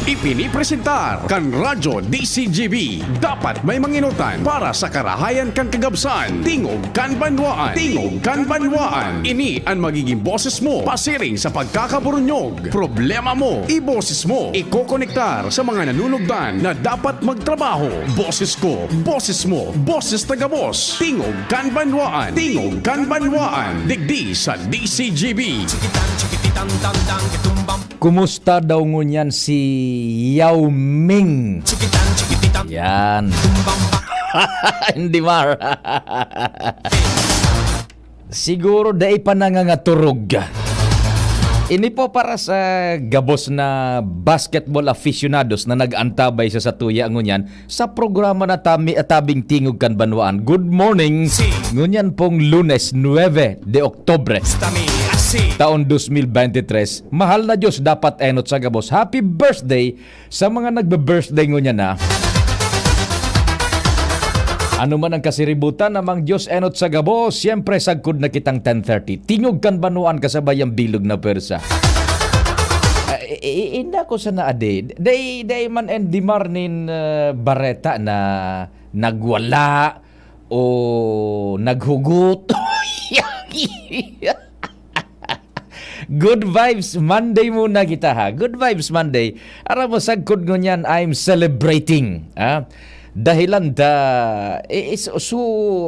Ipinipresentar kan Radyo DCGB. Dapat may manginutan para sa karahayan kan kagabsan. Tingog kan banwaan. Tingog kan banwaan. Ini ang magiging boses mo pasiring sa pagkakaburunyog. Problema mo, iboses mo. Ikokonektar sa mga nanunugdan na dapat magtrabaho. Boses ko, boses mo, boses tagabos. Tingog kan banwaan. Tingog kan banwaan. Digdi sa DCGB. Kumusta daw ngunyan si Yao Ming? Yan. Hindi mar. Siguro dai pa nangangaturog. Ini po para sa gabos na basketball aficionados na nag-antabay sa satuya ngunyan sa programa na tabing tingog kan banwaan. Good morning. Ngunyan pong Lunes 9 de Oktubre. Taon 2023. Mahal na Diyos dapat enot sa gabos. Happy birthday sa mga nagbe-birthday ngunyan na. Ano man ang kasiributan namang Diyos enot sa gabos, siyempre sagkod na kitang 10:30. Tingog kan banuan kasabay ang bilog na persa. Inda ko sa naade. Day man and dimar nin bareta na nagwala o naghugot. Good vibes Monday muna kita ha. Good vibes Monday. Aram mo sagkod ngunyan, I'm celebrating. Dahilan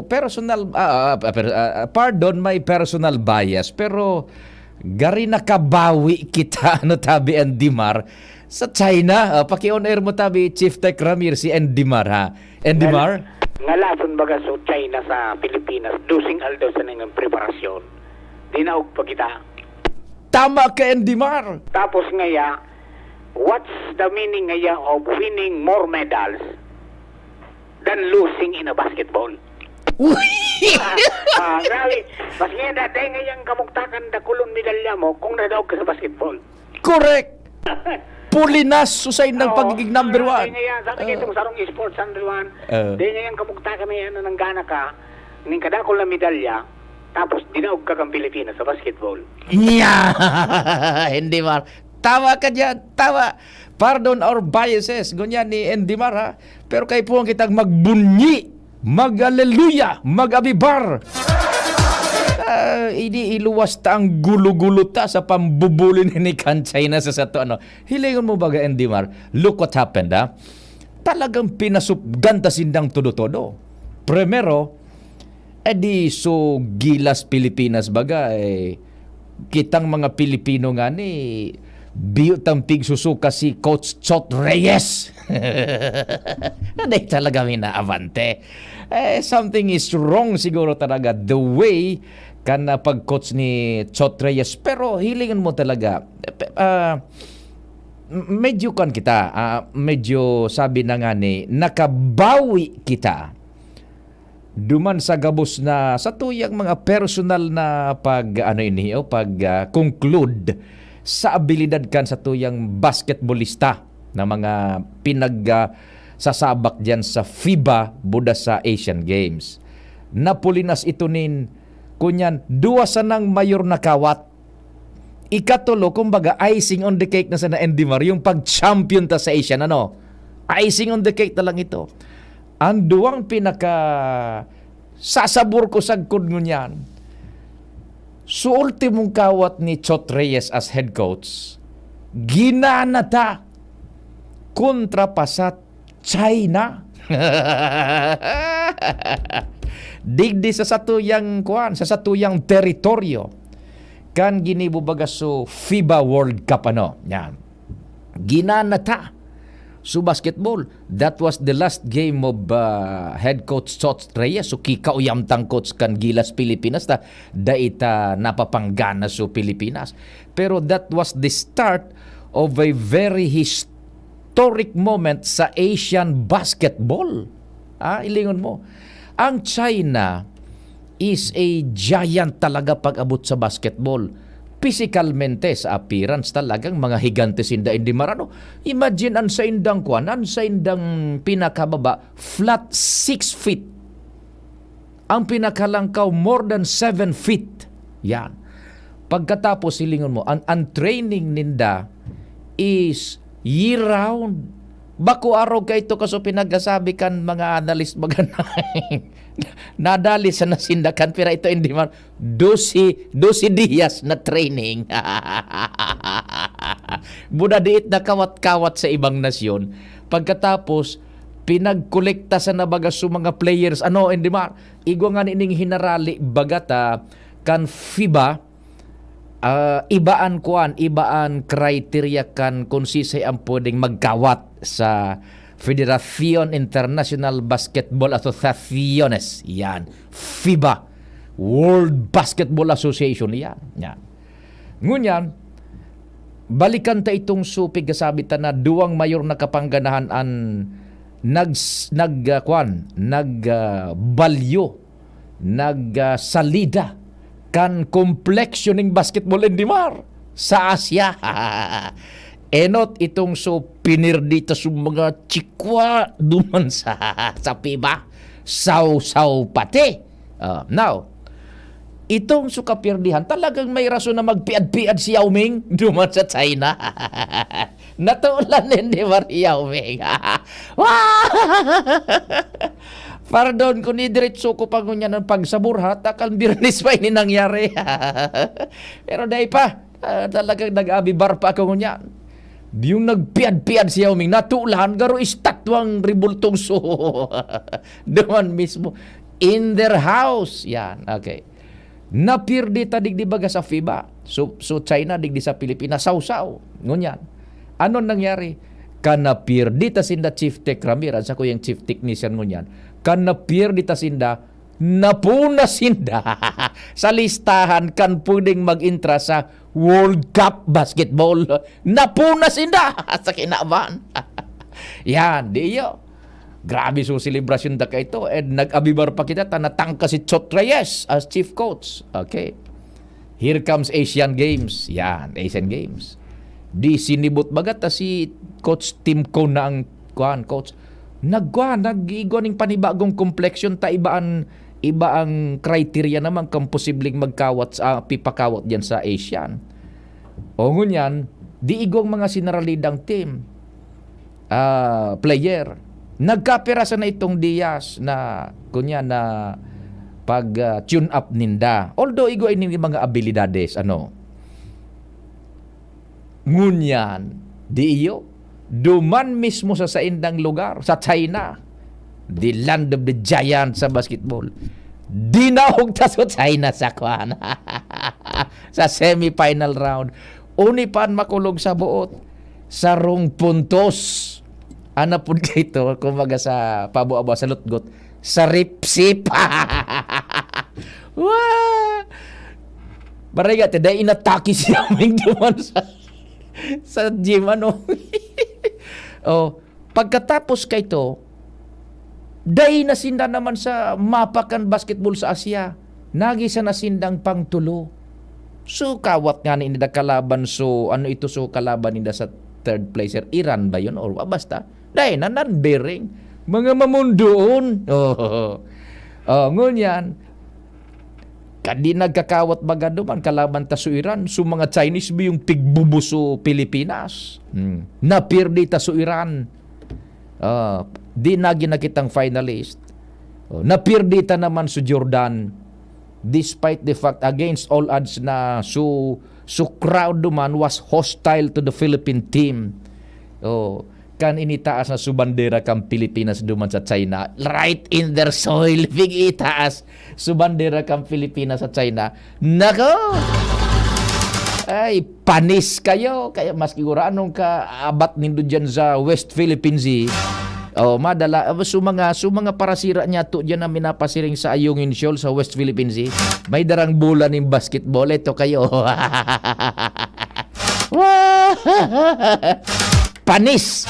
personal pardon my personal bias pero gari nakabawi kita no tabi and Dimar sa China. Paki-on air mo tabi Chief Tech Ramir si Endimar ha. Endimar ngalason baga so China sa Pilipinas dusing aldaw sa nang preparasyon. Dinaog pa kita. Tama ka Endimar. Tapos ngaya, what's the meaning ngaya of winning more medals than losing in a basketball? Grabe. Mas nga dati ngayang kamuktakan da kulon medalya mo kung nadaog ka sa basketball. Correct. Pulinas susay ng pagiging number one. Ngaya, sabi itong sarong esports number one. Di ngayang kamuktakan na yan nang gana ka, ning kadakol na medalya, tapos dinaog ka kang Pilipinas sa basketball. Yeah. Hindi mar. Tawa ka dyan. Tawa. Pardon our biases. Ganyan ni Endimar ha. Pero kayo po ang kitang magbunyi, mag-aleluya, mag-abibar. Hindi iluwas ta ang gulo-gulo ta sa pambubulin ni China sa sato. Hilingon mo baga Endimar, look what happened ha. Talagang pinasupgan ta sindang todo-todo. Primero, edi so gilas Pilipinas baga kitang mga Pilipino nga ni biyot ang pigsusuka si Coach Chot Reyes. Hindi talaga minaavante. Something is wrong siguro talaga the way kana pag-coach ni Chot Reyes. Pero hilingan mo talaga medyo kan kita medyo sabi na nga ni nakabawi kita duman sa gabos na sa tuyang mga personal na conclude sa abilidad kan sa tuyang basketballista na mga sasabak diyan sa FIBA buda sa Asian Games. Napulinas ito nin kunyan duwa sa nang mayor na kawat. Ikatulo kumbaga icing on the cake na sa na Endimar yung pag-champion ta sa Asian icing on the cake na lang ito. Ang duwang sasabor ko sagkod ngunyan. Sa ultimong kawat ni Chot Reyes as head coach, ginanata kontra pa sa China. Digdi sa satuyang teritoryo kan ginibubaga so FIBA World Cup yan. Ginanata so basketball, that was the last game of head coach Chot Reyes. So kikauyamtang coach kan gilas Pilipinas ta daita napapanggana so Pilipinas. Pero that was the start of a very historic moment sa Asian basketball. Ilingon mo. Ang China is a giant talaga pag-abot sa basketball. Physicalmente sa appearance talagang mga higante sinda Endimar. Imagine ang sa indang pinakababa flat 6 feet. Ang pinakalangkaw more than 7 feet. Yan. Pagkatapos silingon mo, ang training ninda is year round. Bako araw ka ito kaso pinagasabi kan mga analyst maganay. Nadali sa nasindakan pero ito hindi man 12 días na training. Buda diit na kawat-kawat sa ibang nasyon. Pagkatapos pinagkolekta sa nabagas sa mga players hindi man igwa nga ning hinarali bagata kan FIBA ibaan criteria kan kung sisay ang pwedeng magkawat sa Federación International Basketball Asociaciones. Yan. FIBA. World Basketball Association. Yan. Ngunyan, balikan ta itong supig kasabi ta na duwang mayor na kapangganahan an nagbalyo nagsalida kan complexioning basketball in Dimar sa Asia. Enot itong pinir dito sa mga chikwa duman sa FIBA. Saw pati. Now, itong kapirdihan, talagang may rason na magpiad-piad si Yao Ming duman sa China. Natulan din Yao Ming. Pardon, kung diretso ko pa ngunya ng pagsaburhat, akal birnis pa ini nangyari. Pero dahil pa, talagang nag-abibar pa ako ngunya. Yung nagpiad-piad si Yao Ming, natulan, garo istatwang ribultong so. Doon mismo. In their house. Yan, okay. Napirdi ta digdi baga sa FIBA. So China digdi sa Pilipinas, sausaw. Ngunyan. Ano nangyari? Kanapirdi ta sinda Chief Tech Ramirez, ako yung Chief Technician ngunyan. Kanapirdi ta sinda, napuna sinda sa listahan kan pwedeng mag-intra sa World Cup Basketball. Napuna sinda sa kinaban. Yan, diyo. Grabe so celebration da ka ito. And nag-abibar pa kita, tanatangka si Chot Reyes as chief coach. Okay. Here comes Asian Games. Yan, Asian Games. Di sinibot bagat si Coach Tim Cone na ang coach. Nag-igo ning panibagong complexion ta iba ang criteria naman kung posibleng magkawat sa pipakawat diyan sa Asian. O ngunyan, di igong mga sinaralidang team player. Nagkapirasan na itong Diaz na kunya na pag tune up ninda. Although igo ini mga abilidades ngunyan di iyo duman mismo sa saindang lugar sa China, the land of the giant sa basketball. Dinahog ta sa China sa kwan sa semi-final round. Uni pan makulog sa buot sarong puntos. Ana pud kayto kumaga sa pabuaba sa lutgot sa ripsip. Baraga te dai inatake siya ming duman sa gym pagkatapos kayto dai nasinda naman sa mapakan basketball sa Asia. Nagi sa nasindang pangtulo. So kawat nga ni nida kalaban kalaban nida sa third placer Iran ba yun or basta dahil non-bearing mga mamundoon. Ngunyan kadi nagkakawat baga duman kalaban ta su Iran su mga Chinese ba yung pigbubuso Pilipinas. Napirdi ta su Iran. Di nagi nakitang finalist. Napirdi ta naman su Jordan despite the fact against all odds na su crowd duman was hostile to the Philippine team. Kan initaas na subandera kang Pilipinas duman sa China. Right in their soil. Big itaas. Subandera kang Pilipinas sa China. Nako! Ay, panis kayo. Kaya mas siguro anong kaabat nindo dyan sa West Philippine Sea. Madala. Mga parasira niya to dyan na minapasiring sa Ayungin Shoal sa West Philippine Sea. May darang bulan ng basketball. Ito kayo. Panis!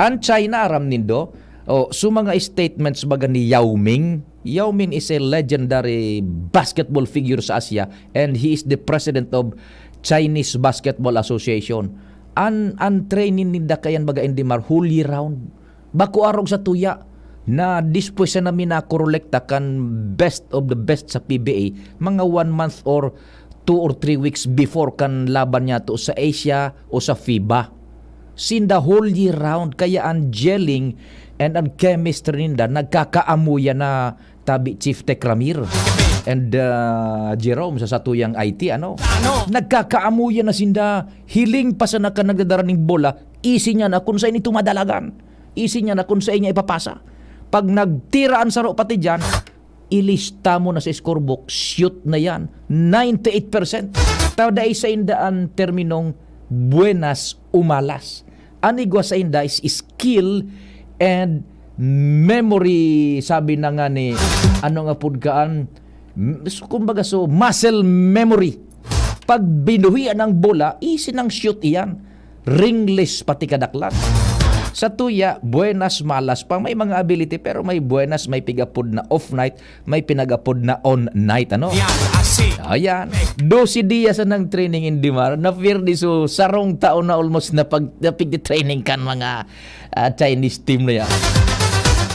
Ang China aram nindo, mga statements baga ni Yao Ming. Yao Ming is a legendary basketball figure sa Asia and he is the president of Chinese Basketball Association. Ang training ninda kayan baga in Dimar whole year round. Bako arog sa tuya na dispues na minakorolekta kan best of the best sa PBA mga 1 month or 2 or 3 weeks before kan laban niya to sa Asia o sa FIBA. sinda whole year round. Kaya ang gelling and ang chemistry ninda nagkakaamuya na tabi Chief Tech Ramir and Jerome sa satuyang IT nagkakaamuya na sinda hiling pa sa nagdadaraning bola, isi niya na kung saan ito madalagan, isi niya na kung saan niya ipapasa. Pag nagtiraan sa pati dyan, ilista mo na sa scorebook, shoot na yan 98%. Tada isa inda ang terminong buenas umalas. Anigwa sa inda is skill and memory, sabi na nga ni ano nga pudkaan, kumbaga so muscle memory. Pag binuhian ng bola, easy ng shoot iyan, ringless pati kadaklan. Sa tuya, buenas malas pa, may mga ability pero may buenas, may pigapod na off night, may pinagapod na on night ayan. 12 dias ng training in Dimar na firdi so sarong taon na almost na pag-training kan mga Chinese team na yan.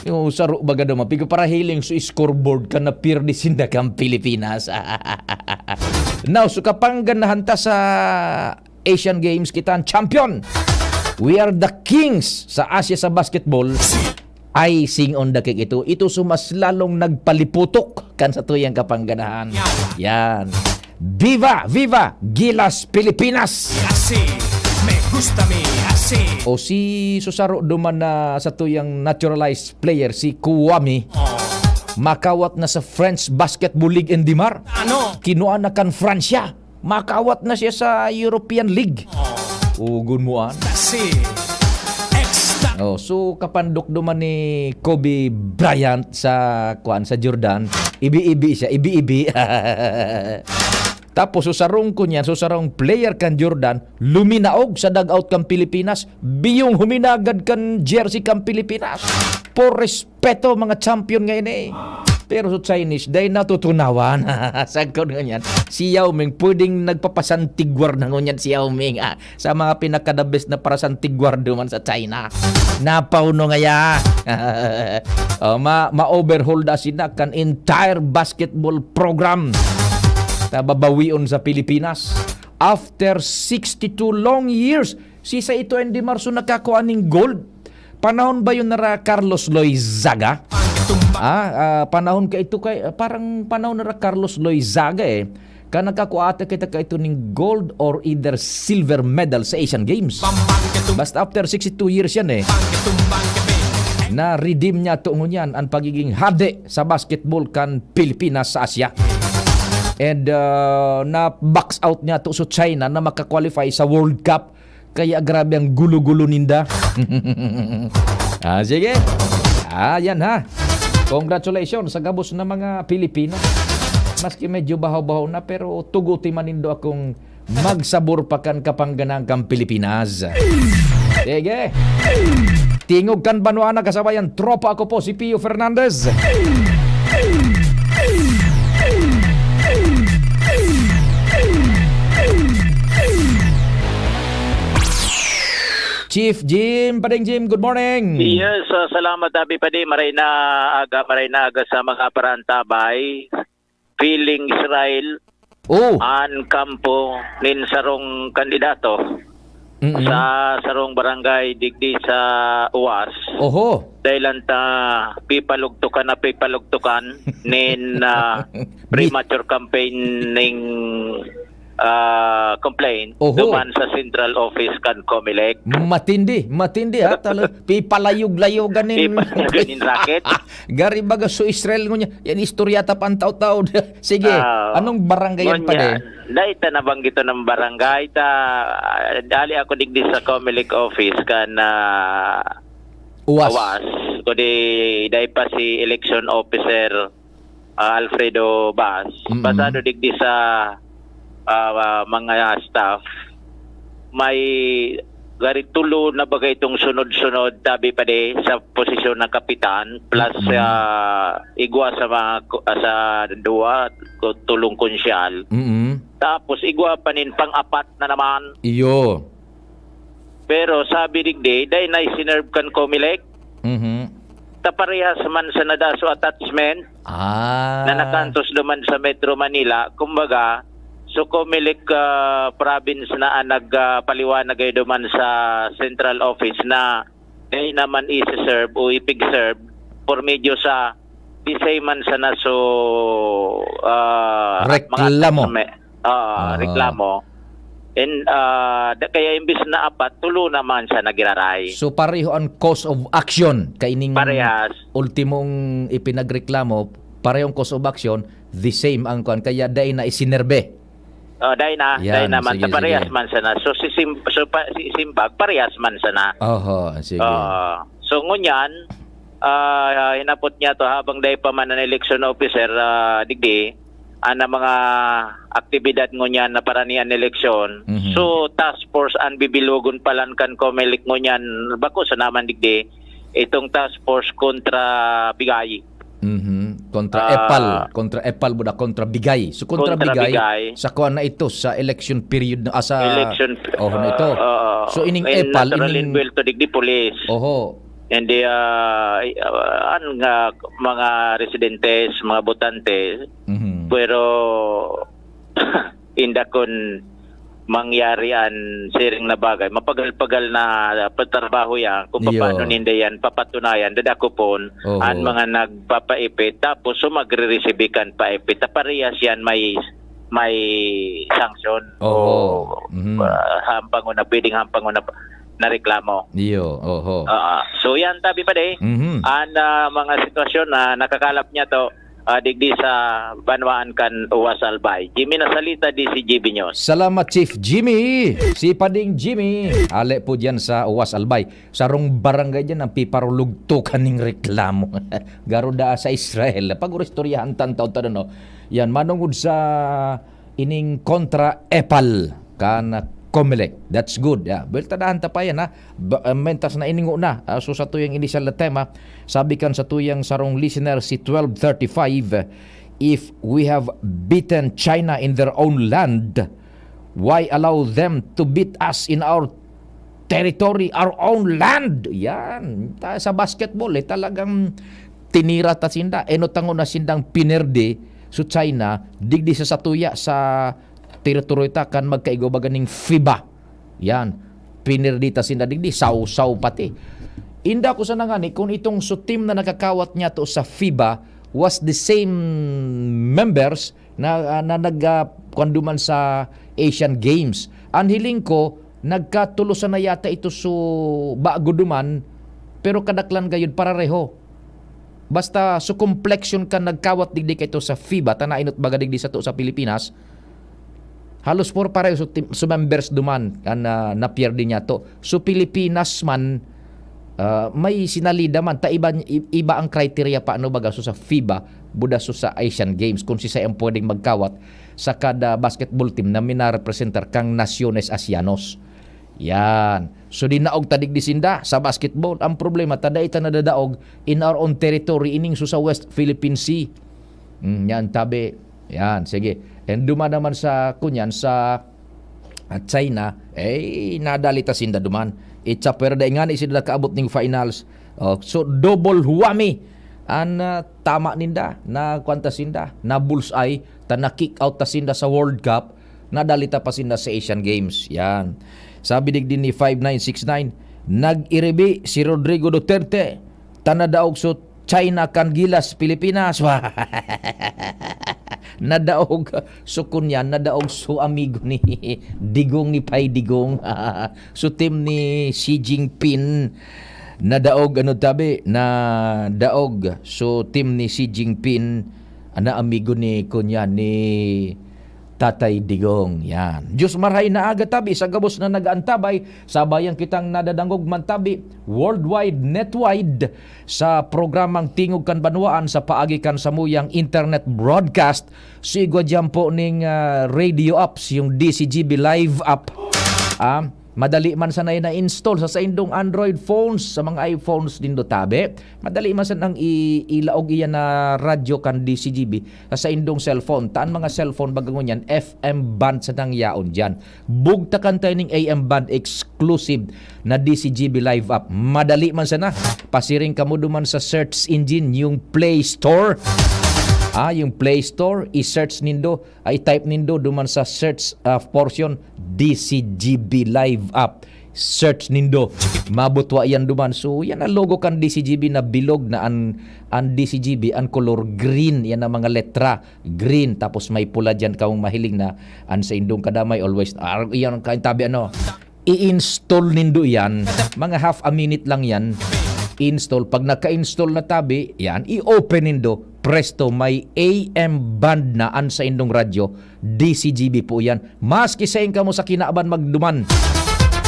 Yung saro baga daw mapigo para hiling so scoreboard ka na pirdi sinda kang Pilipinas. Now, so kapang ganahan ta sa Asian Games, kita ang champion. We are the kings sa Asia sa basketball. Icing on the cake ito. Ito sumas lalong nagpaliputok kan sa tuyang kapangganahan. Yan. Viva! Viva! Gilas Pilipinas! Me gusta mi así. O si Susaro duman na sa tuyang naturalized player, si Kuwami. Makawat na sa French Basketball League in Dimar. Kinuha na kan Fransya. Makawat na siya sa European League. Ugun mo an. So kapandok duman ni Kobe Bryant sa Jordan, ibi-ibi siya, ibi-ibi. Tapos susarong ko niyan, susarong player kan Jordan, luminaog sa dugout kan Pilipinas, biyong huminagad kan jersey kan Pilipinas. Por respeto mga champion ngayon eh. Pero sa Chinese, dahil natutunawan. Sagkod nga yan. Si Yao Ming, pwedeng nagpapasantigwar na ngunyan si Yao Ming sa mga pinakadabes na parasantigwar duman sa China. Napauno nga ya. Ma-overhaul na sila kan entire basketball program. Babawion sa Pilipinas. After 62 long years, si sa ito hindi marso nakakuha ng gold. Panahon ba yun na Carlos Loizaga? Panahon ka ito kay parang panahon na Carlos Loizaga eh. Ka nakakuha kita ka ito ng gold or either silver medal sa Asian Games. Basta after 62 years yan eh. Na-redeem niya ito ngunyan ang pagiging hade sa basketball kan Pilipinas sa Asia. And na-box out niya ito sa China na makakwalify sa World Cup. Kaya grabe ang gulo-gulo ninda. Sige. Yan ha. Congratulations sa gabos na mga Pilipino. Maski medyo bahaw-bahaw na pero tuguti manindo akong magsabor pa kan kapangganang kang Pilipinas. Sige. Tingog kan Banuana kasabayan tropa ako po si Pio Fernandez. Chief Jim, Pading Jim, good morning. Yes, salamat Abi Padi. Maray na aga sa mga parantabay. Feeling Israel an kampo nin sarong kandidato sa sarong barangay digdi sa UAS. Dahil ta pipalugtukan nin premature campaigning complaint duman sa central office kan Comelec. Matindi ha pipalayog-layogan nin racket. Gari baga so Israel ngunya yan istorya ta pantaw-taw. Sige, anong barangay yan pa de? Dahil ta nabanggit ng barangay ta dali ako digdi sa Comelec office kan UAS. Kundi dahil pa si election officer Alfredo Bas. Pasado digdi sa mga staff may garitulo na bagay itong sunod-sunod tabi pa de sa posisyon ng kapitan plus igwa sa sa dua tulong konsyal. Tapos igwa pa nin pang-apat na naman iyo. Pero sabi digdi dahil na isinerve kan Comelec taparehas man sa nadaso attachment na nakantos naman sa Metro Manila. Kumbaga So Comelec province na nagpaliwanag ay duman sa central office na ay naman i-serve o ipig-serve por medyo sa disay man sana so Reklamo. Reklamo. And kaya imbis na apat, tulo naman siya nagiraray. So pareho ang cause of action kaining Parehas. ultimong ipinagreklamo, parehong cause of action, the same ang kuan kaya dai na isinerbe. Dahil Yan, naman, sige, parehas sige. man sana. So si Simbag, parehas man sana. Oho, sige. So ngunyan, hinapot niya to habang dahil pa man ang election officer, digdi, ana mga aktibidad ngunyan na paranian eleksyon. Mhm. So task force ang bibilugon palan kan Comelec ngunyan, bako sa naman digdi, itong task force kontra Bigay. Kontra Epal buda kontra Bigay. So kontra Bigay sa kuan na ito sa election period na sa Election. na ito. So ining and Epal naturally ining well to digdi police. oho. And mga residentes, mga botante, Mhm. pero inda kun mangyari an siring na bagay, mapagal-pagal na patrabaho yan, kung Iyo. paano ninda yan, papatunayan, dadako pon, Oho. ang mga nagpapaipit, tapos sumagre-resibikan paipit, parehas yan may sanction Oho. o Mhm. hampang na, pwedeng hampang na reklamo. Iyo, oho. So yan tabi pa de. Mhm. Mga sitwasyon na nakakalap niya to digdi sa Banwaan kan Uwas Albay. Jimmy nasalita di si GB News. Salamat Chief Jimmy. Si Pading Jimmy. Ale po diyan sa Uwas Albay. Sarong barangay diyan ang piparulugto kaning reklamo. Garuda sa Israel. Pag-istoryahan tantaw ta no. Yan manungod sa ining kontra Epal kan Comelec. That's good. Yeah. Well, tadaan ta pa yan ha. Mentas na iningo na. So sa tuyang initial na tema, sabi kan sa tuyang sarong listener si 1235, if we have beaten China in their own land, why allow them to beat us in our territory, our own land? Yan. Sa basketball, talagang tinira ta sinda. Enotango na sindang pinerde so China, digdi sa satuya sa teritoryo ta kan magkaigo baganing FIBA. Yan. Pinerdita sinda digdi, saw pati. Inda ko sa nangani kung itong so team na nakakawat niya to sa FIBA was the same members na nagkanduman sa Asian Games. Ang hiling ko, nagkatulusan na yata ito so bago duman, pero kadaklan gayud parareho. Basta so complexion ka nagkawat digdi kay to sa FIBA, tanainot baga digdi sa to sa Pilipinas, halos por pareho so members duman na pierde niya to. So Pilipinas man may sinalida man ta iba ang criteria pa ano baga so sa FIBA buda so sa Asian Games kung si sayang pwedeng magkawat sa kada basketball team na minarepresentar kang Naciones Asianos. Yan. So dinaog tadig di sinda sa basketball. Ang problema taday ta nadadaog in our own territory ining so sa West Philippine Sea. Yan tabi. Yan, sige. And duman naman sa kunyan sa China, nadalita sinda duman. Itsa perda nga ni sila kaabot ning finals. So double huwami an tama ninda na kwanta sinda na bullseye ta na kick out ta sinda sa World Cup, nadalita pa sinda sa Asian Games. Yan. Sabi digdi ni 5969, nag-iribi si Rodrigo Duterte tanadaog so China kan gilas Pilipinas. Nadaog so kunyan, nadaog so amigo ni Digong ni Pai Digong. So team ni Xi Jinping nadaog daog so team ni Xi Jinping ana amigo ni kunyan ni Tatay Digong. Yan. Diyos maray na aga tabi sa gabos na nagaantabay sabayang kitang nadadangog mantabi worldwide, netwide sa programang Tingog kan Banwaan sa paagi kan samuyang internet broadcast sigwa dyan po ning radio apps yung DCGB Live app. Madali man sanay na install sa indong Android phones, sa mga iPhones din do tabi. Madali man sanang ilaog iyan na radyo kan DCGB sa indong cellphone. Taan mga cellphone bagangon yan, FM band sa nang yaon dyan. Bugta kan tayo ning AM band exclusive na DCGB Live app. Madali man sana. Pasiring kamo duman sa search engine yung Play Store. Yung Play Store, i-search nindo, i-type nindo duman sa search portion, DCGB Live App. Search nindo, mabutwa yan duman. So yan ang logo kan DCGB na bilog na ang DCGB, ang color green, yan ang mga letra green, tapos may pula dyan kung mahiling na an sa indong kadamay always, yan kain tabi i-install nindo yan, mga half a minute lang yan, install. Pag naka-install na tabi, yan, i-open nindo, presto, may AM band na an sa indong radyo, DCGB po yan. Maski sa ka mo sa kinaaban magduman,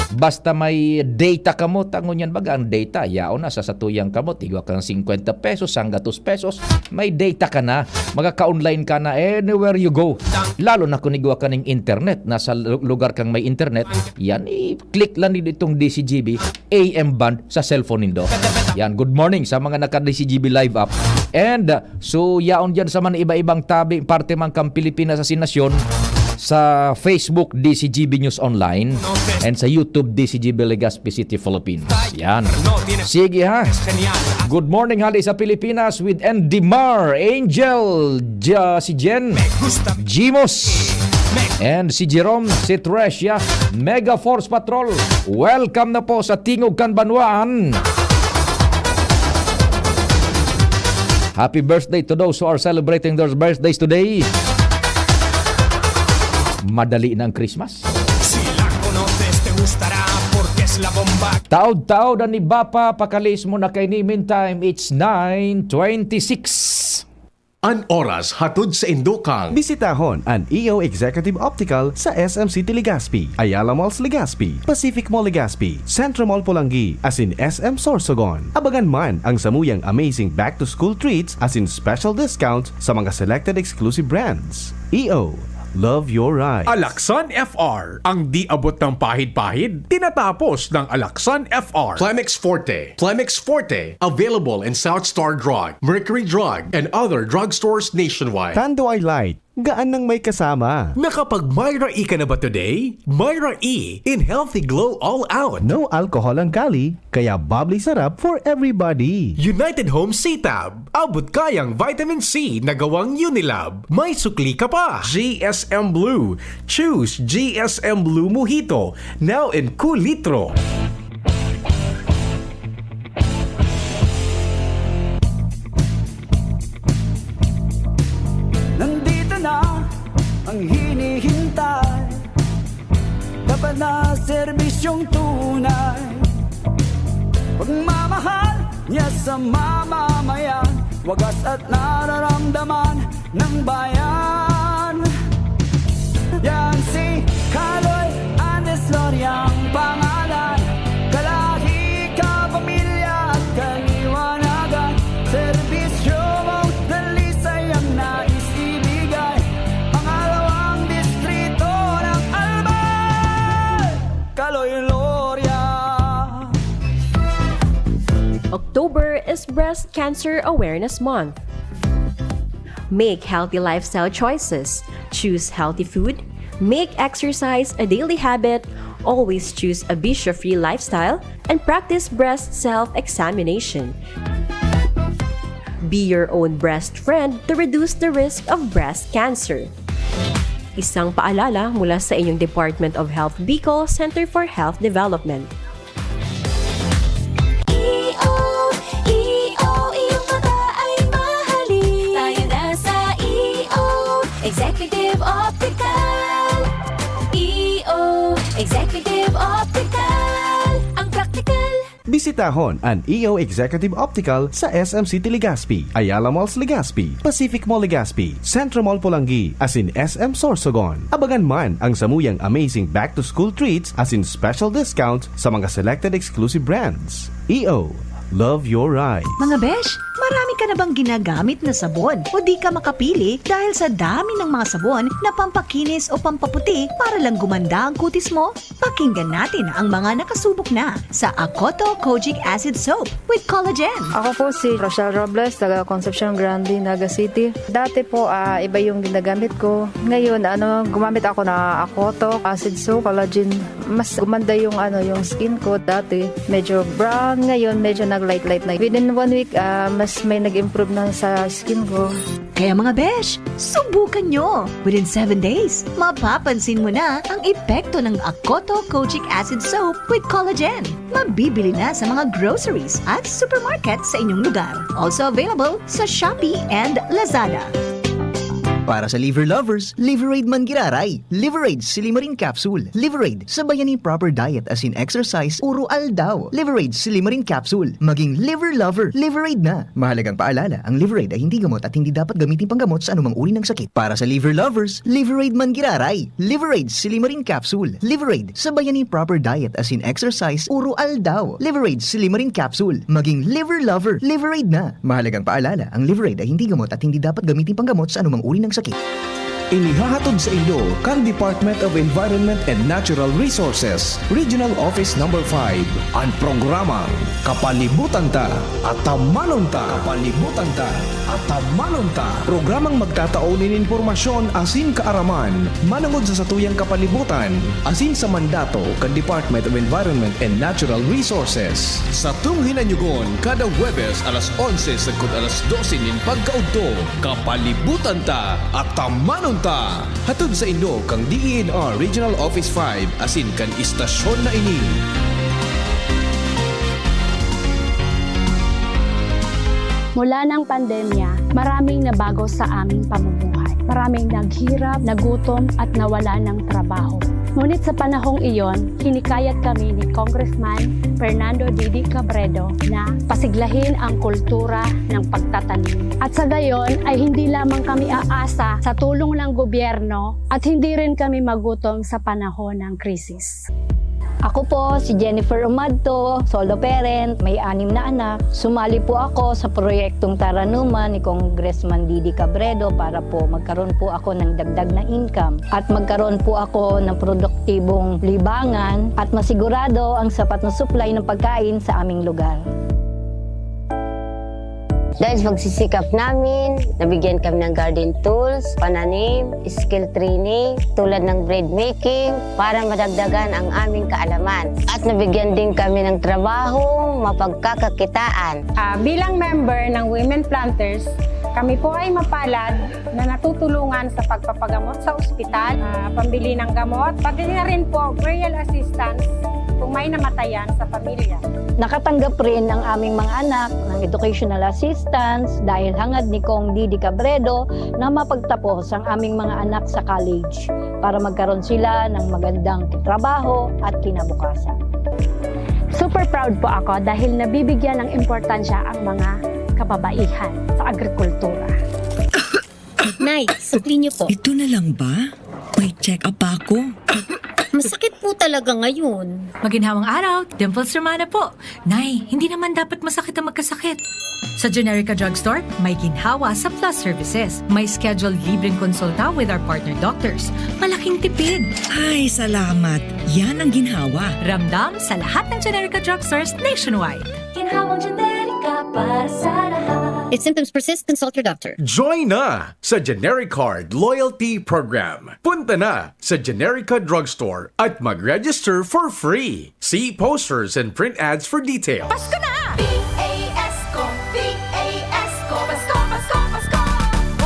basta may data ka mo, tangon yan baga ang data, yao na sa satuyang ka mo, tigwa ka ng 50 pesos, hanggang 2 pesos, may data ka na, magka-online ka na anywhere you go. Lalo na kung igwa ka ng internet, nasa lugar kang may internet, yan, i-click lang din itong DCGB AM band sa cellphone nindo. Yan, good morning sa mga naka-DCGB Live App. And so yaon dyan sa mga iba-ibang tabi, parte man kang Pilipinas sa sinasyon, sa Facebook DCGB News Online and sa YouTube DCGB Legazpi City, Philippines. Yan. Sige ha. Good morning hali sa Pilipinas with Andy Mar, Angel, si Jen, Jimos, and si Jerome, si Tresya, Mega Force Patrol. Welcome na po sa Tingog Kanbanwaan. Happy birthday to those who are celebrating their birthdays today. Madali ng Christmas. Si la conoces te gustará porque es la bomba. Taod-taod ang iba pa, pakalis mo na kay ni. Meantime, it's 9:26. An oras hatod sa Indokang. Bisitahon ang EO Executive Optical sa SM City Legazpi, Ayala Malls Legazpi, Pacific Mall Legazpi, Centro Mall Pulangi, as in SM Sorsogon. Abagan man ang samuyang amazing back-to-school treats as in special discounts sa mga selected exclusive brands. EO, love your ride. Alaksan FR, ang di abot ng pahid-pahid, tinatapos ng Alaksan FR. Plemex Forte, available in South Star Drug, Mercury Drug, and other drugstores nationwide. Tanduay Light, gaan nang may kasama. Nakapag Myra E ka na ba today? Myra E in Healthy Glow All Out. No alcohol ang kali, kaya bubbly sarap for everybody. United Home C-Tab, abot kayang vitamin C na gawang Unilab. May sukli ka pa. GSM Blue, choose GSM Blue Mojito, now in cool litro. Nandito na ang hinihintay, dapat na serbisyong tunay, pagmamahal niya sa mamamayan, wagas at nararamdaman ng bayan. Yan si Kaloy Andes Loria ang pangalan, kalahi ka, pamilya at kaliwanagan, serbisyo mong dalisay ang nais ibigay, pangalawang distrito ng Albay, Kaloy Loria. October is Breast Cancer Awareness Month. Make healthy lifestyle choices. Choose healthy food. Make exercise a daily habit. Always choose a bisyo-free lifestyle and practice breast self-examination. Be your own breast friend to reduce the risk of breast cancer. Isang paalala mula sa inyong Department of Health Bicol Center for Health Development. Executive Optical. EO Executive Optical. Ang practical. Bisitahon ang EO Executive Optical sa SM City Legazpi, Ayala Malls Legazpi, Pacific Mall Legazpi, Centro Mall Pulangi, as in SM Sorsogon. Abagan man ang samuyang amazing back-to-school treats as in special discounts sa mga selected exclusive brands. EO, love your ride. Mga besh, marami ka na bang ginagamit na sabon o di ka makapili dahil sa dami ng mga sabon na pampakinis o pampaputi para lang gumanda ang kutis mo? Pakinggan natin ang mga nakasubok na sa Akoto Kojic Acid Soap with Collagen. Ako po si Rochelle Robles, taga Concepcion Grande, Naga City. Dati po iba yung ginagamit ko. Ngayon gumamit ako na Akoto Acid Soap, Collagen. Mas gumanda yung yung skin ko. Dati medyo brown, ngayon medyo nag-light na. Within 1 week mas may nag-improve na sa skin ko. Kaya mga besh, subukan nyo! Within 7 days, mapapansin mo na ang epekto ng Akoto Kojic Acid Soap with Collagen. Mabibili na sa mga groceries at supermarket sa inyong lugar. Also available sa Shopee and Lazada. Para sa liver lovers, Liverade man giraray. Liverade Silimarin Capsule. Liverade, sabayan ni proper diet as in exercise, uro aldaw. Liverade Silimarin Capsule. Maging liver lover, Liverade na. Mahalagang paalala, ang Liverade ay hindi gamot at hindi dapat gamitin panggamot sa anumang uri ng sakit. Para sa liver lovers, Liverade man giraray. Liverade Silimarin Capsule. Liverade, sabayan ni proper diet as in exercise, uro aldaw. Liverade Silimarin Capsule. Maging liver lover, Liverade na. Mahalagang paalala, ang Liverade ay hindi gamot at hindi dapat gamitin panggamot sa anumang uri ng sakit. Inihahatod sa inyo kang Department of Environment and Natural Resources, Regional Office No. 5, ang programang Kapalibutan Ta at Tamanon Ta. Kapalibutan Ta at Tamanon Ta. Programang magtataunin informasyon asin kaaraman, manangod sa satuyang kapalibutan, asin sa mandato kan Department of Environment and Natural Resources. Sa tunghinanyugon, kada Huwebes alas 11 sagkod alas 12 nin pagkaudto, Kapalibutan Ta at Tamanon Ta. Hatod sa inyo kang DENR Regional Office 5 asin kan istasyon na ini. Mula ng pandemya, maraming nabago sa aming pamumuhay. Maraming naghirap, nagutom at nawala ng trabaho. Ngunit sa panahong iyon, hinikayat kami ni Congressman Fernando Didi Cabredo na pasiglahin ang kultura ng pagtatanim. At sa gayon ay hindi lamang kami aasa sa tulong ng gobyerno at hindi rin kami magutom sa panahon ng krisis. Ako po si Jennifer Umadto, solo parent, may 6 na anak. Sumali po ako sa proyektong Taranuman ni Congressman Didi Cabredo para po magkaroon po ako ng dagdag na income at magkaroon po ako ng produktibong libangan at masigurado ang sapat na supply ng pagkain sa aming lugar. Dahil sa pagsisikap namin, nabigyan kami ng garden tools, pananim, skill training, tulad ng bread making, para madagdagan ang aming kaalaman. At nabigyan din kami ng trabaho, mapagkakakitaan. Bilang member ng Women Planters, kami po ay mapalad na natutulungan sa pagpapagamot sa ospital, pambili ng gamot, pati na rin po burial assistance kung may namatayan sa pamilya. Nakatanggap rin ang aming mga anak ng educational assistance dahil hangad ni Kong Didi Cabredo na mapagtapos ang aming mga anak sa college para magkaroon sila ng magandang trabaho at kinabukasan. Super proud po ako dahil nabibigyan ng importansya ang mga kababaihan sa agrikultura. Nay, supli niyo po. Ito na lang ba? May check-up pa ako. Masakit po talaga ngayon. Maginhawang araw, Dimples Romana po. Nay, hindi naman dapat masakit ang magkasakit. Sa Generica Drugstore, may ginhawa sa Plus Services. May scheduled libreng konsulta with our partner doctors. Malaking tipid. Ay, salamat. Yan ang ginhawa. Ramdam sa lahat ng Generica Drugstores nationwide. Ginhawang Generica para sa lahat. If symptoms persist, consult your doctor. Join na sa GeneriCard Loyalty Program. Punta na sa Generica Drugstore at mag-register for free. See posters and print ads for details. Pasko na! P-A-S-Co, P-A-S-Co, Pasko, Pasko, Pasko.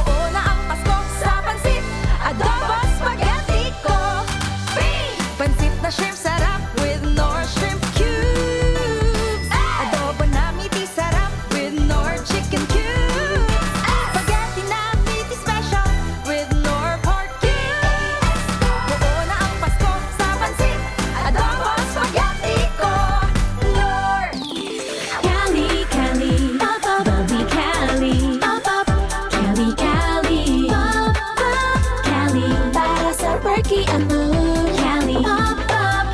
Oo na ang Pasko sa pansit, adobo spaghetti ko. Free! Pansit na shrimp sarap with Knorr shrimp cubes. Adobo na meaty sarap with Knorr chicken cubes. Spaghetti na meaty special with Knorr pork cubes. Oo na ang Pasko sa pansit, adobo spaghetti ko. Knorr! Cali, Cali, pop up, bubbly Cali, pop up, Cali, Cali, pop up, Cali, para sa perky ang mood. Cali, pop up,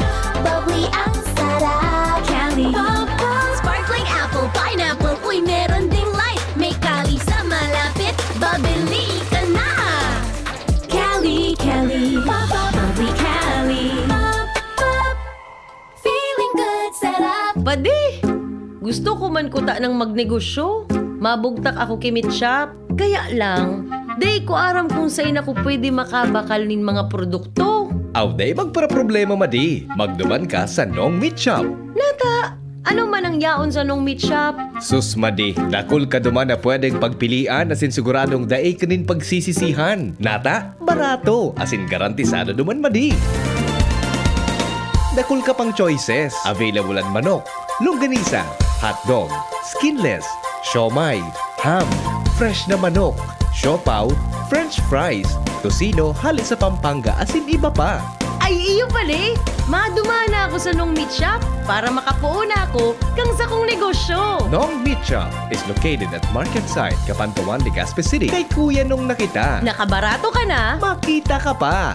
bubbly ang sarap. Cali, pop up, sparkling apple, pineapple, uy meron ding light. May Cali sa malapit, babili ka na. Cali, Cali, pop up, bubbly Cali, pop up, feeling good, sarap. Padi, gusto ko man kuta ng magnegosyo. Mabugtak ako kimit shop. Kaya lang, day ko aram kung saan ako pwede makabakal nin mga produkto. Aw day magpara problema madi. Magduman ka sa Nong Meat Shop. Nata, Ano man ang yaon sa nung meat shop? Susmadi, dakol ka duman na pwedeng pagpilian asin siguradong daig kanin pagsisisihan. Nata, barato, asin garantisado duman madi. Dakol ka pang choices. Available ang manok, longganisa, hotdog, skinless, siomay, ham, fresh na manok, siopaw, french fries, tocino, halit sa Pampanga, asin iba pa. Ay, iyo pala. Madumana ako sa nung meat shop para makapuuna ako kang sa kong negosyo. Nong Meat Shop is located at Market Site, Capantuan, Legazpi City. Kay Kuya nung nakita. Nakabarato ka na? Makita ka pa.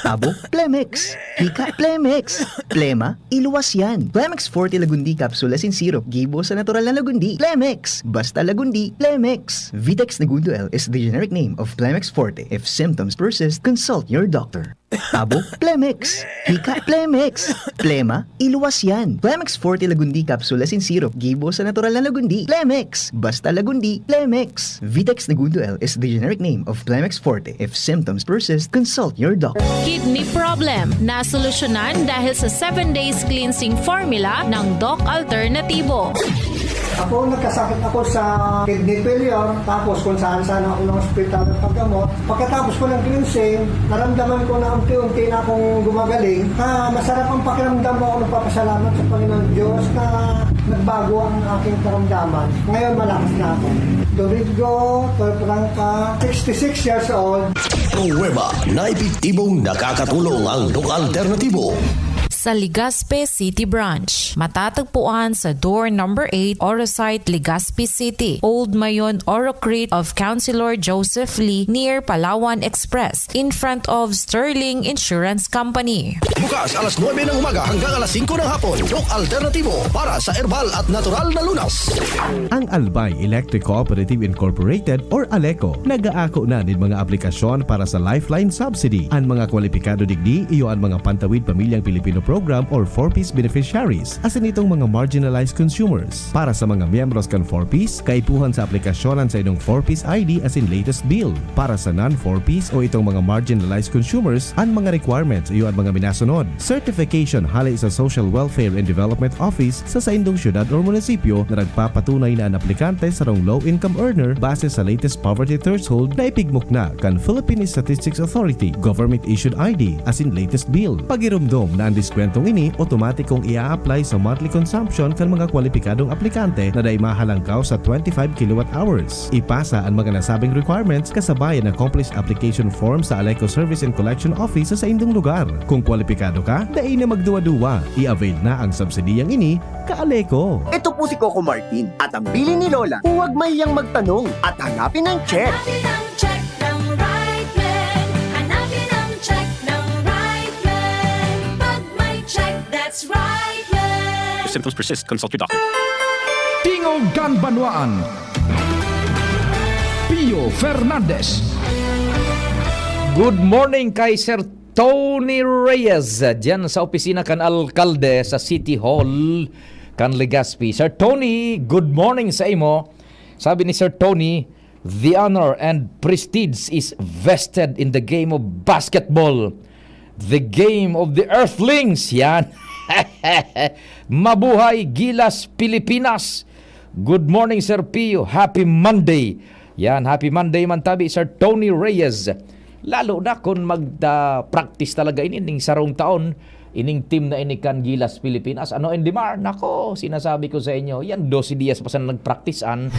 Abo, Plemex. Hika, Plemex. Plema, iluwas yan. Plemex Forte Lagundi Capsule asin syrup. Gibo sa natural na Lagundi. Plemex. Basta Lagundi. Plemex. Vitex Negundo L is the generic name of Plemex Forte. If symptoms persist, consult your doctor. Abo, Plemex. Hika, Plemex. Plema, iluwas yan. Plemex Forte Lagundi Capsule asin syrup. Gibo sa natural na Lagundi. Plemex. Basta Lagundi. Plemex. Vitex Negundo L is the generic name of Plemex Forte. If symptoms persist, consult your doctor. Kidney problem na solusyonan dahil sa 7 days cleansing formula ng Doc Alternativo. Ako, nagkasakit ako sa kidney failure, tapos kung saan-saan ako ng hospital at paggamot. Pagkatapos ko ng cleansing, naramdaman ko na unti-unti na akong gumagaling. Masarap ang pakiramdam mo. Ako nagpapasalamat sa Panginoon Diyos na nagbago ang aking karamdaman. Ngayon, malakas na ako. Doridgo Torprangka, 66 years old. Pruweba na epektibong nakakatulong ang Doc Alternativo. Sa Legazpi City Branch, matatagpuan sa door number 8, Orosite, Legazpi City, Old Mayon Orocrete of Councilor Joseph Lee near Palawan Express, in front of Sterling Insurance Company. Bukas alas 9 ng umaga hanggang alas 5 ng hapon. Doc Alternativo para sa herbal at natural na lunas. Ang Albay Electric Cooperative Incorporated or ALECO nag-aako na din mga aplikasyon para sa Lifeline Subsidy. Ang mga kwalipikado digdi iyo ang mga Pantawid Pamilyang Pilipino Program or 4-piece beneficiaries asin itong mga marginalized consumers. Para sa mga miyembros kan 4-piece, kaipuhan sa aplikasyonan sa itong 4-piece ID asin latest bill. Para sa non-4-piece o itong mga marginalized consumers, ang mga requirements iyo ang mga minasunod. Certification halay sa Social Welfare and Development Office sa saindong syudad o munisipyo na nagpapatunay na ang aplikante sa low-income earner base sa latest poverty threshold na ipigmok na kan Philippine Statistics Authority government-issued ID asin latest bill. Pagirumdom na ang kwentong ini, otomatikong ia-apply sa monthly consumption kan mga kwalipikadong aplikante na day mahalangkaw sa 25 kilowatt-hours. Ipasa ang mga nasabing requirements kasabayan ng complete application form sa ALECO Service and Collection Office sa indong lugar. Kung kwalipikado ka, day na magduwa-duwa. I-avail na ang subsidiyang ini ka-ALECO. Ito po si Coco Martin at ang bili ni Lola, huwag mayang magtanong at hanapin ang check. Hanapin ang check ng right man. Hanapin ang check ng right man. Pag may check, that's right man. If symptoms persist, consult your doctor. Tingog Ganbanwaan. Pio Fernandez. Good morning kay Sir Tony Reyes dyan sa opisina kan alkalde sa City Hall kan Legazpi. Sir Tony, good morning sa imo. Sabi ni Sir Tony, the honor and prestige is vested in the game of basketball. The game of the Earthlings. Yan. Mabuhay Gilas Pilipinas. Good morning Sir Pio. Happy Monday. Yan, happy Monday man tabi Sir Tony Reyes. Lalo na kung mag-practice talaga ining sarong taon ining team na inikan Gilas Pilipinas. Ano Endimar? Nako, sinasabi ko sa inyo, yan 12 dias pa sa nagpracticean.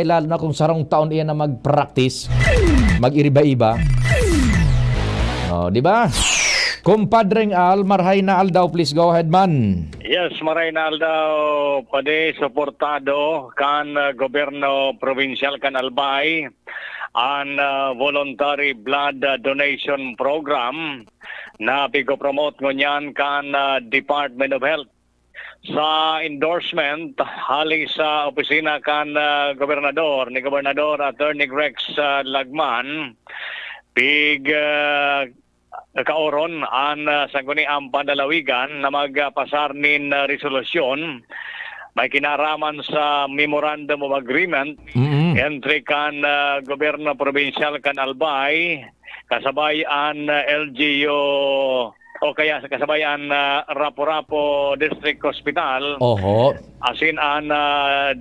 Lalo na kung sarong taon iyan na mag-practice, mag-iriba-iba. Di ba? Kumpadreng Al, marhay na Al daw, please go ahead man. Yes, maray na daw pwede suportado kan gobyerno provincial kan Albay ang voluntary blood donation program na pigo-promote ngunyan kan Department of Health. Sa endorsement hali sa opisina kan gobernador ni Gobernador Attorney Rex Lagman, big kauron ang sangguni ang pandalawigan na magpasar nin resolusyon may kinaraman sa Memorandum of Agreement entry kan gobyerno provincial kan Albay kasabay ang LGU o kaya sa kasabayan Rapo-Rapo District Hospital. Oho. Asin ang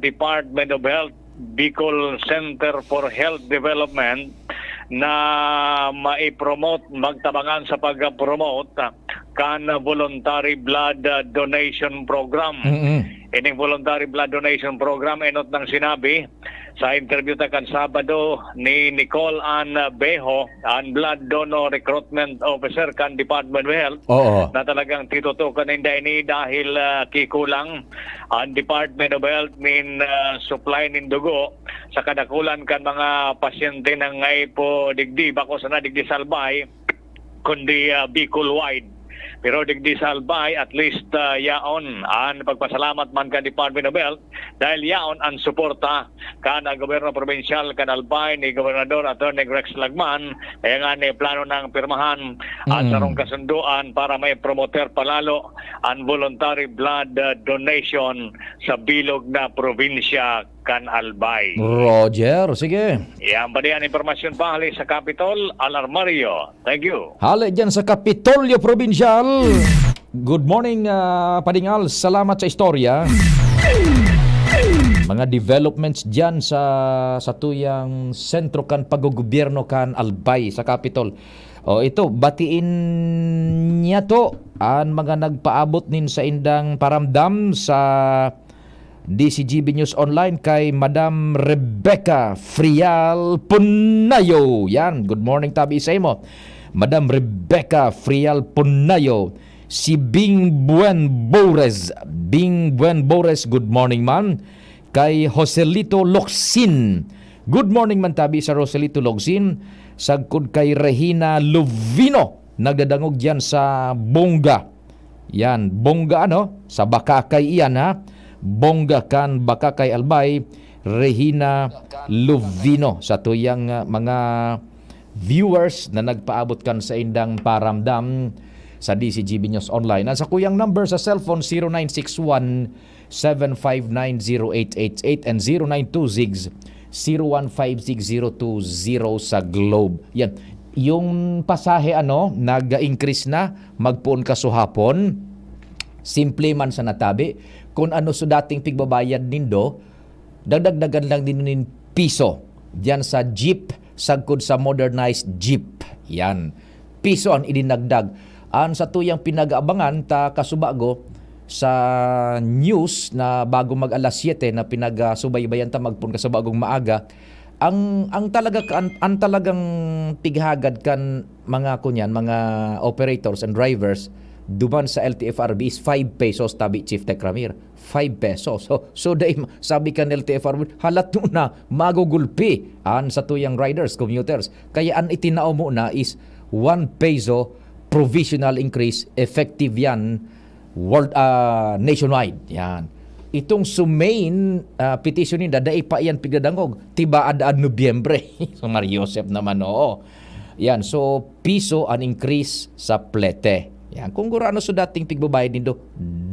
Department of Health, Bicol Center for Health Development na maipromote, magtabangan sa pag-promote kan voluntary blood donation program. Ining voluntary blood donation program enot nang sinabi sa interview ta kan Sabado ni Nicole Ann Bejo, ang blood donor recruitment officer kan Department of Health, Oo. na talagang titutukan ini dahil kikulang ang Department of Health min supply nin dugo sa kadakulan kan mga pasyente na ngay po digdi bako sana digdi Salbay kundi Bicol wide. Pero digdi sa Albay, at least yaon ang pagpasalamat man kan Department of Health dahil yaon ang suporta kan gobyerno provinsyal kan Albay ni Gobernador Atty. Rex Lagman. Kaya nga ni plano ng pirmahan at sarong kasunduan para may promoter palalo ang voluntary blood donation sa bilog na probinsya kan Albay. Roger, sige. Yan ba diyan impormasyon pa hali sa Capitol, Alarmario. Thank you. Hali dyan sa Kapitolyo Provincial. Good morning, Padingal. Salamat sa istorya. Mga developments dyan sa tuyang sentro kan paggogobyerno kan Albay sa Capitol. O ito, batiin niya to ang mga nagpaabot nin sa indang paramdam sa DCGB News Online kay Madam Rebecca Frial Punayo. Yan, good morning tabi sa imo. Madam Rebecca Frial Punayo. Si Bing Buen Bores. Bing Buen Bores, good morning man. Kay Joselito Locsin. Good morning man tabi sa Joselito Locsin. Sagkod kay Regina Lovino. Nagdadangog dyan sa Bongga. Yan, Bongga ano? Sa Bakakay iyan ha. Bongga kan Bakakay Albay, Regina Lovino sa tuyang mga viewers na nagpaabot kan sa indang paramdam sa DCGB News Online. At sa kuyang number sa cellphone 0961-759-0888 and 0926-0156-020 sa Globe. Yan. Yung pasahe nag-increase na magpuon ka suhapon. Simple man sa natabi. Kung ano so dating pigbabayad nindo, dagdagdagan lang din nin piso. Diyan sa jeep, sagkod sa modernized jeep. Yan. Piso ang idinagdag. Ang sa tuyang pinag-aabangan ta kasubago sa news na bago mag alas 7 na pinag-subaybayan ta magpun kasubagong maaga, ang talagang pighagad kan mga kunyan, mga operators and drivers duman sa LTFRB is 5 pesos tabi Chief Tech Ramir. 5 pesos. So sabi kan LTFRB, halat na magugulpi an sa tuyang riders, commuters. Kaya an itinao mo na is 1 peso provisional increase, effective yan nationwide. Yan. Itong sumain petition ni daday pa yan pigdadangog tiba adaan Nobyembre. So Mario Joseph naman oo. Yan, so piso an increase sa plete. Yan, kung gurano so dating pigbabayad nindo,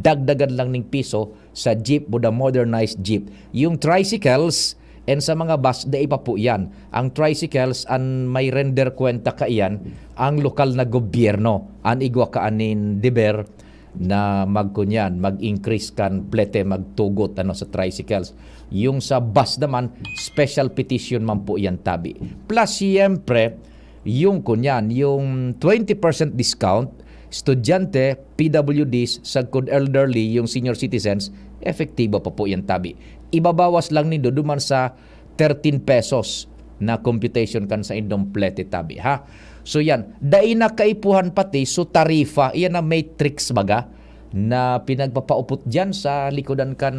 dagdagan lang ning piso sa jeep o the modernized jeep. Yung tricycles and sa mga bus, da ipa po yan. Ang tricycles, ang may render kwenta ka iyan, ang lokal na gobyerno, ang igwa ka anin deber na mag-increase kan plete, magtugot sa tricycles. Yung sa bus naman, special petition man po yan tabi. Plus, siyempre, yung 20% discount, estudyante, PWDs, sagkod elderly, yung senior citizens, efektibo pa po yan tabi. Ibabawas lang nindo duman sa 13 pesos na computation kan sa indong plete tabi ha. So yan, dai na kaipuhan pati so tarifa, iyan na matrix baga na pinagpapaupot dyan sa likodan kan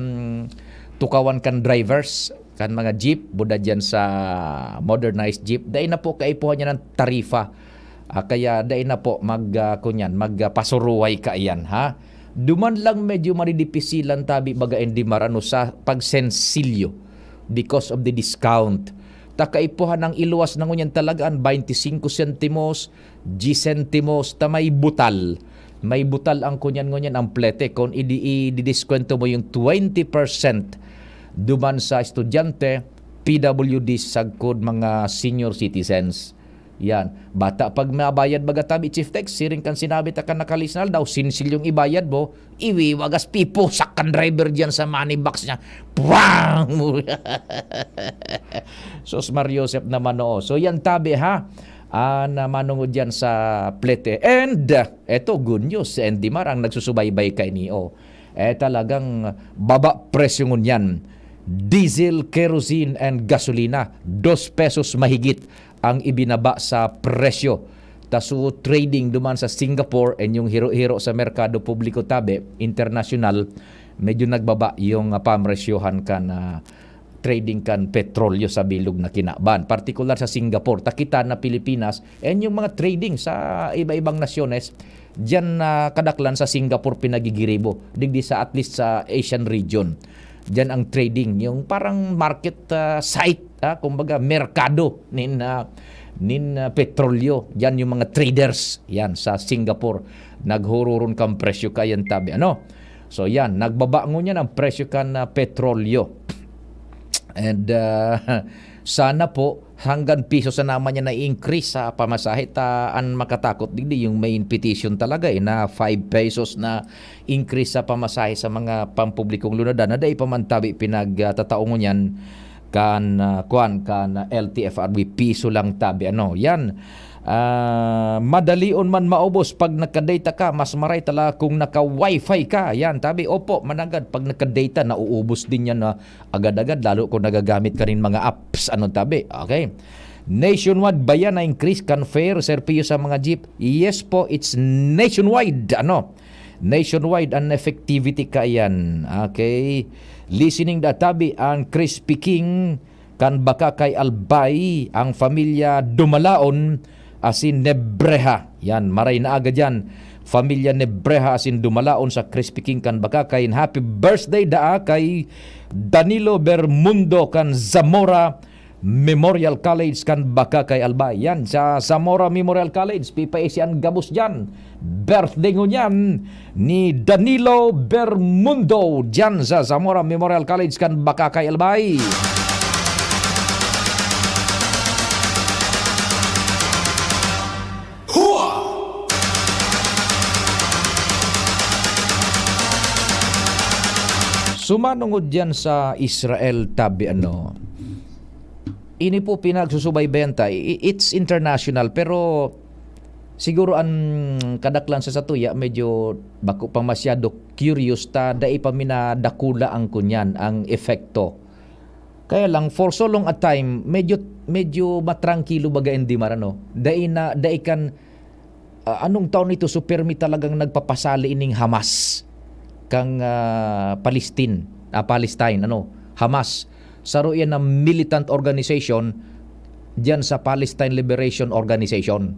tukawan kan drivers kan mga jeep, buda dyan sa modernized jeep, dai na po kaipuhan niya ng tarifa. Kaya dahil na po magpasuruway ka iyan ha. Duman lang medyo maridipisilan tabi baga hindi marano sa pagsensilyo because of the discount. Takaipuhan ng iluwas ng ngunyan talagaan 25 centimos, 10 centimos, ta may butal. May butal ang kunyan-ngunyan ang plete kung i-diskwento mo yung 20% duman sa estudyante, PWD sagkod mga senior citizens. Yan. Bata pag mabayad baga tabi Chief Tex, siring kan sinabi ta kan nakalisnal daw, sinsil yung ibayad mo, iwiwagas pipo, sakan driver dyan sa money box niya. Pwang! Sos Mariosep naman oo. So yan tabi ha. Na manungod dyan sa plete. And eto, good news. Si Andy Mar ang nagsusubaybay kay Nio. Talagang baba presyo ngun yan. Diesel, kerosene, and gasolina. 2 pesos mahigit ang ibinaba sa presyo. Taso trading duman sa Singapore and yung hiro-hiro sa merkado publiko tabi, international, medyo nagbaba yung pamresyohan kan trading kan petrolyo sa bilog na kinaban. Partikular sa Singapore, takita na Pilipinas, and yung mga trading sa iba-ibang nasyones, dyan kadaklan sa Singapore pinagigiribo. Digdi sa at least sa Asian region. Dyan ang trading, yung parang market site, kumbaga merkado nin petrolyo. Yan yung mga traders yan sa Singapore. Naghururon kang presyo kayan tabi. So yan, nagbaba ngun yan ang presyo kan petrolyo. And sana po hanggang piso sa naman niya na increase sa pamasahe taan makatakot digdi yung main petition talaga na 5 pesos na increase sa pamasahe sa mga pampublikong lunadan na day pamantabi pinagtataongon yan kan LTFRB piso lang tabi yan madalion man maubos pag naka-data ka, mas maray tala kung naka-wifi ka. Yan, tabi, opo, managad. Pag naka-data, nauubos din yan na agad-agad, lalo kung nagagamit ka rin mga apps. Tabi? Okay. Nationwide ba yan na increase kan fare, serpiyo sa mga jeep? Yes po, it's nationwide. Nationwide ang effectivity ka yan. Okay. Listening da tabi, ang Crispy King kan baka kay Albay, ang pamilya Dumalaon, asin Nebreha. Yan, maray na agad yan. Pamilya Nebreha asin Dumalaon sa Crispy King kan baka kay happy birthday daa kay Danilo Bermundo kan Zamora Memorial College kan baka kay Albay. Yan, sa Zamora Memorial College, pipaisian gabos dyan. Birthday ngun yan ni Danilo Bermundo dyan sa Zamora Memorial College kan baka kay Albay. Sumanungod dyan sa Israel tabi ini po pinagsusubaybayan ta. It's international pero siguro ang kadaklan sa satuya medyo bako pa masyado curious ta dai pa minadakula ang kunyan ang efekto. Kaya lang for so long a time medyo matrangkilo baga hindi marano. Dai kan anong taon ito supermi talagang nagpapasali ining Hamas kang Palestine, Hamas. Saro yan na militant organization diyan sa Palestine Liberation Organization.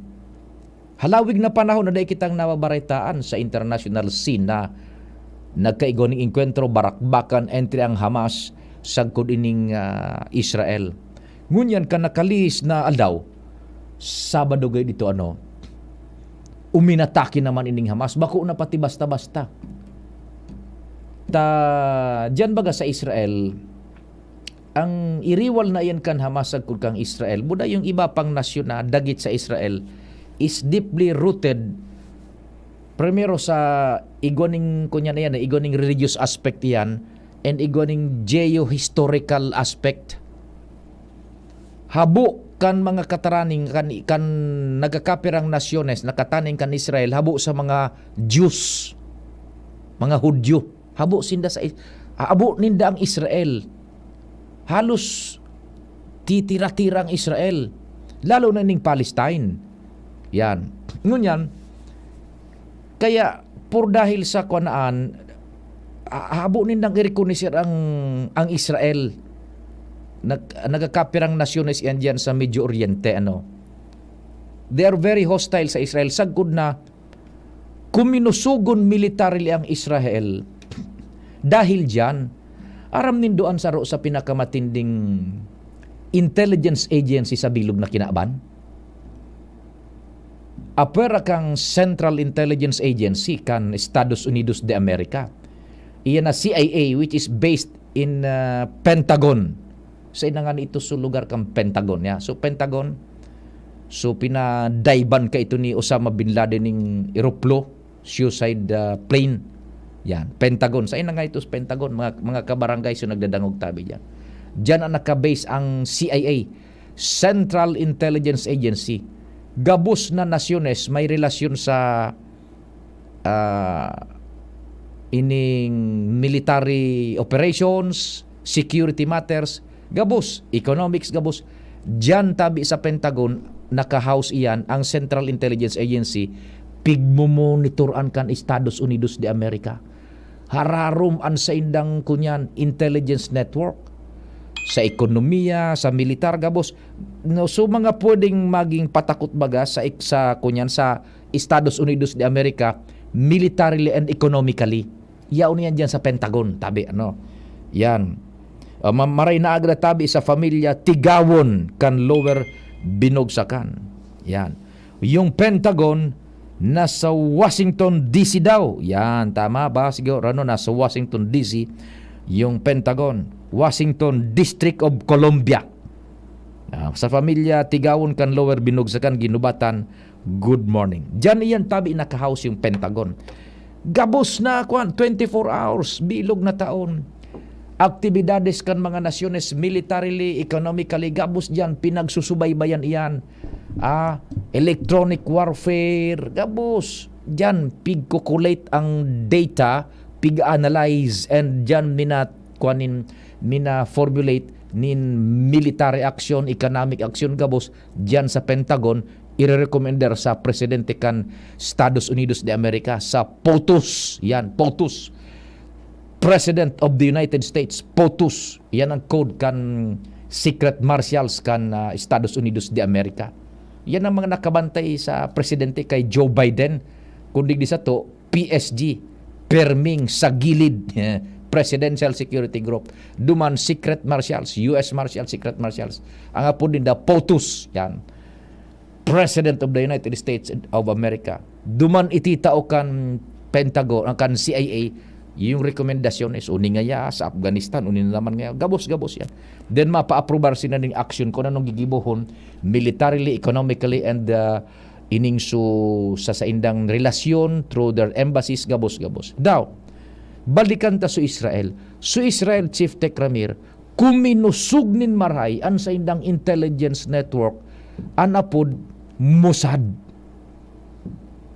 Halawig na panahon na dahil kitang nababaritaan sa international scene na nagkaigo ng inkwentro, barakbakan, entry ang Hamas sagkod ining Israel. Ngunyan ka nakalis na aldaw, Sabado gay dito uminatake naman ining Hamas. Bako na pati basta-basta. Diyan baga sa Israel, ang iriwal na yan kan Hamas sagkod kang Israel, buda yung iba pang nasyon na dagit sa Israel is deeply rooted primero sa igoning kunya na yan, igoning religious aspect yan and igoning geo-historical aspect. Habo kan mga kataraning kan nagakapirang nasyones nakataning kan Israel, habo sa mga Jews, mga Hudyo. Habo sinda sa abo ninda ang Israel. Halos titira-tirang Israel. Lalo na ning Palestine. Yan. Ngunyan, kaya por dahil sa kunaan habo nindang i-reconnaissance ang Israel. Nagakapirang nasyones yan diyan sa Medio Oriente They are very hostile sa Israel. Sagud na kuminusugon militarily ang Israel. Dahil dyan, aram nindoan saro sa pinakamatinding intelligence agency sa bilog na kinaban. Apera kang Central Intelligence Agency kan Estados Unidos de America. Iyan na CIA which is based in Pentagon. Sa inangan ito sa lugar kang Pentagon. So Pentagon, So pinadayban ka ito ni Osama bin Laden ng eroplo, suicide plane. Yan, Pentagon. Sa ina nga ito sa Pentagon, mga kabarangay so nagdadangog tabi diyan. Diyan ang nakabase ang CIA, Central Intelligence Agency. Gabos na nasyones may relasyon sa ining military operations, security matters, gabos, economics gabos. Diyan tabi sa Pentagon naka-house iyan ang Central Intelligence Agency, pigmomonitoran kan Estados Unidos de America. Hararom an sa indang kunyan intelligence network sa ekonomiya, sa militar gabos. No, so mga pwedeng maging patakot baga sa kunyan sa Estados Unidos de America militarily and economically. Yaon yan dyan sa Pentagon tabi ano. Yan. Maray na agra tabi sa familia Tigawon kan Lower Binogsakan. Yan. Yung Pentagon nasa Washington DC daw. Yan, tama ba? Siguro nasa Washington DC yung Pentagon. Washington District of Columbia. Sa familia Tigawon kan Lower Binogsakan ginubatan, good morning. Diyan iyan tabi naka-house yung Pentagon. Gabos na 24 hours, bilog na taon. Aktibidades kan mga nasyones militarily, economically, gabos diyan pinagsusubaybayan iyan. Electronic warfare, gabos. Diyan pig-calculate ang data, pig-analyze, and diyan mina-formulate nin military action, economic action gabos diyan sa Pentagon, i-recommender sa presidente kan Estados Unidos de America sa POTUS. Yan, POTUS. President of the United States, POTUS. Yan ang code kan Secret Marshals kan Estados Unidos de America. Yan ang mga nakabantay sa presidente kay Joe Biden. Kundi di sa to, PSG, Perming sa gilid, Presidential Security Group. Duman Secret Marshals, US Marshals, Secret Marshals. Ang apo din da POTUS. Yan. President of the United States of America. Duman ititao kan Pentagon, kan CIA, yung rekomendasyon is uni nga ya sa Afghanistan, uni naman nga gabos-gabos yan. Then mapa-approbar sila ng action ko na nung gigibohon militarily, economically, and ining sa indang relasyon through their embassies, gabos-gabos. Daw, balikan ta sa Israel. Sa Israel, Chief Tech Ramir, kuminusug nin maray an sa indang intelligence network anapod Mossad.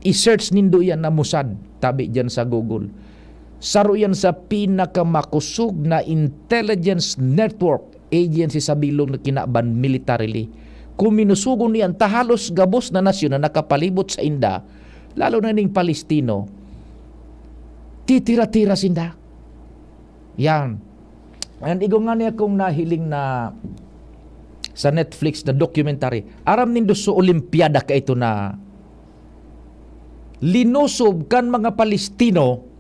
I-search nindo yan na Mossad, tabi dyan sa Google. Saro yan sa pinakamakusog na intelligence network agency sa bilog na kinaban militarily. Kung minusugon niyan, tahalos gabos na nasyon na nakapalibot sa inda, lalo na ning Palestino, titira-tira sinda. Yan. And igo nga niya kung nahiling na sa Netflix na documentary, aram nindo sa Olimpiada ka ito na linusob kan mga Palestino.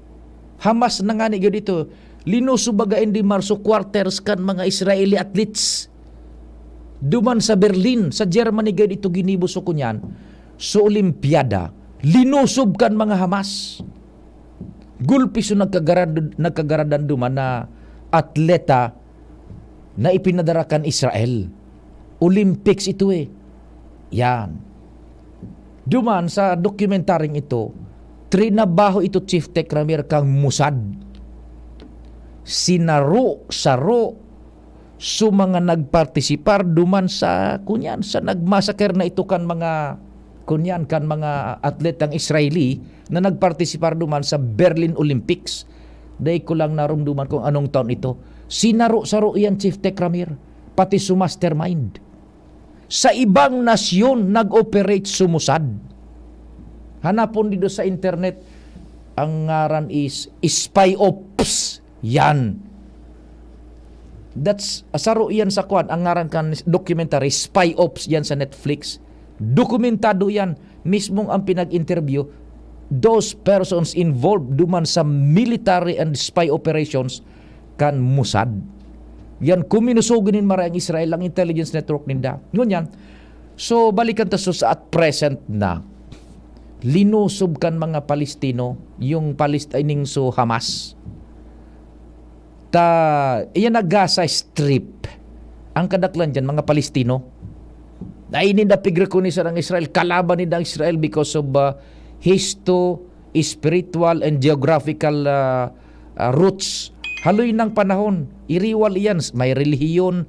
Hamas na nga niyo dito, linusubagain di marso quarters kan mga Israeli athletes. Duman sa Berlin, sa Germany gaya dito ginibuso ko niyan, sa Olimpiada, linusob kan mga Hamas. Gulpi so nagkagaradan duman na atleta na ipinadarakan Israel. Olympics ito eh. Yan. Duman sa dokumentaring ito, trinabaho ito Chief Tech Ramir kang Mossad. Saro so mga nagpartisipar duman sa kunyan sa nagmasaker na ito kan mga kunyan kan mga atletang Israeli na nagpartisipar duman sa Berlin Olympics. Dahil ko lang narumduman kung anong taon ito. Sinaro-saro yan Chief Tech Ramir, pati su mastermind. Sa ibang nasyon nag-operate su Mossad. Hanapon dito sa internet, ang ngaran is Spy Ops. Yan. That's, saro yan sa kwan, ang ngaran kan documentary, Spy Ops yan sa Netflix. Dokumentado yan. Mismong ang pinag-interview, those persons involved duman sa military and spy operations kan Mossad. Yan, kuminusuginin marang Israel ang intelligence network ninda. Ngunyan, so balikan ta sa at present na linusob kan mga Palestino yung Palestining so Hamas. Iyan na Gaza Strip ang kadaklan dyan mga Palestino. Nainin na pigre ko ni sarang Israel, kalaban ni ang Israel because of spiritual and geographical roots. Haloy ng panahon, iriwal iyan, may relihiyon,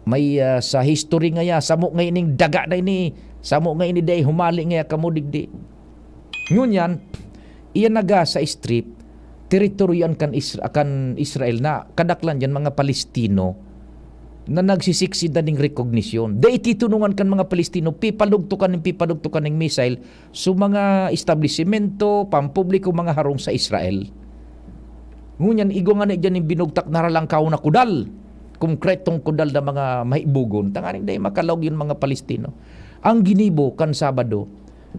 may sa history nga ya, samo nga ining daga na ini, samo nga ini day humali nga kamudigdi. Ngunyan, iyan naga sa strip, teritoryan kan Israel na kadaklan yan mga Palestino, na nagsisiksid na ning recognition. Da ititunungan kan mga Palestino, pipalugtukan ng missile sa mga establishmento, pampubliko, mga harong sa Israel. Ngunyan, igo nga na dyan yung binugtak na ralangkaw na kudal. Konkretong kudal na mga maibugon. Tanganing dahi makalog yung mga Palestino. Ang ginibo kan Sabado,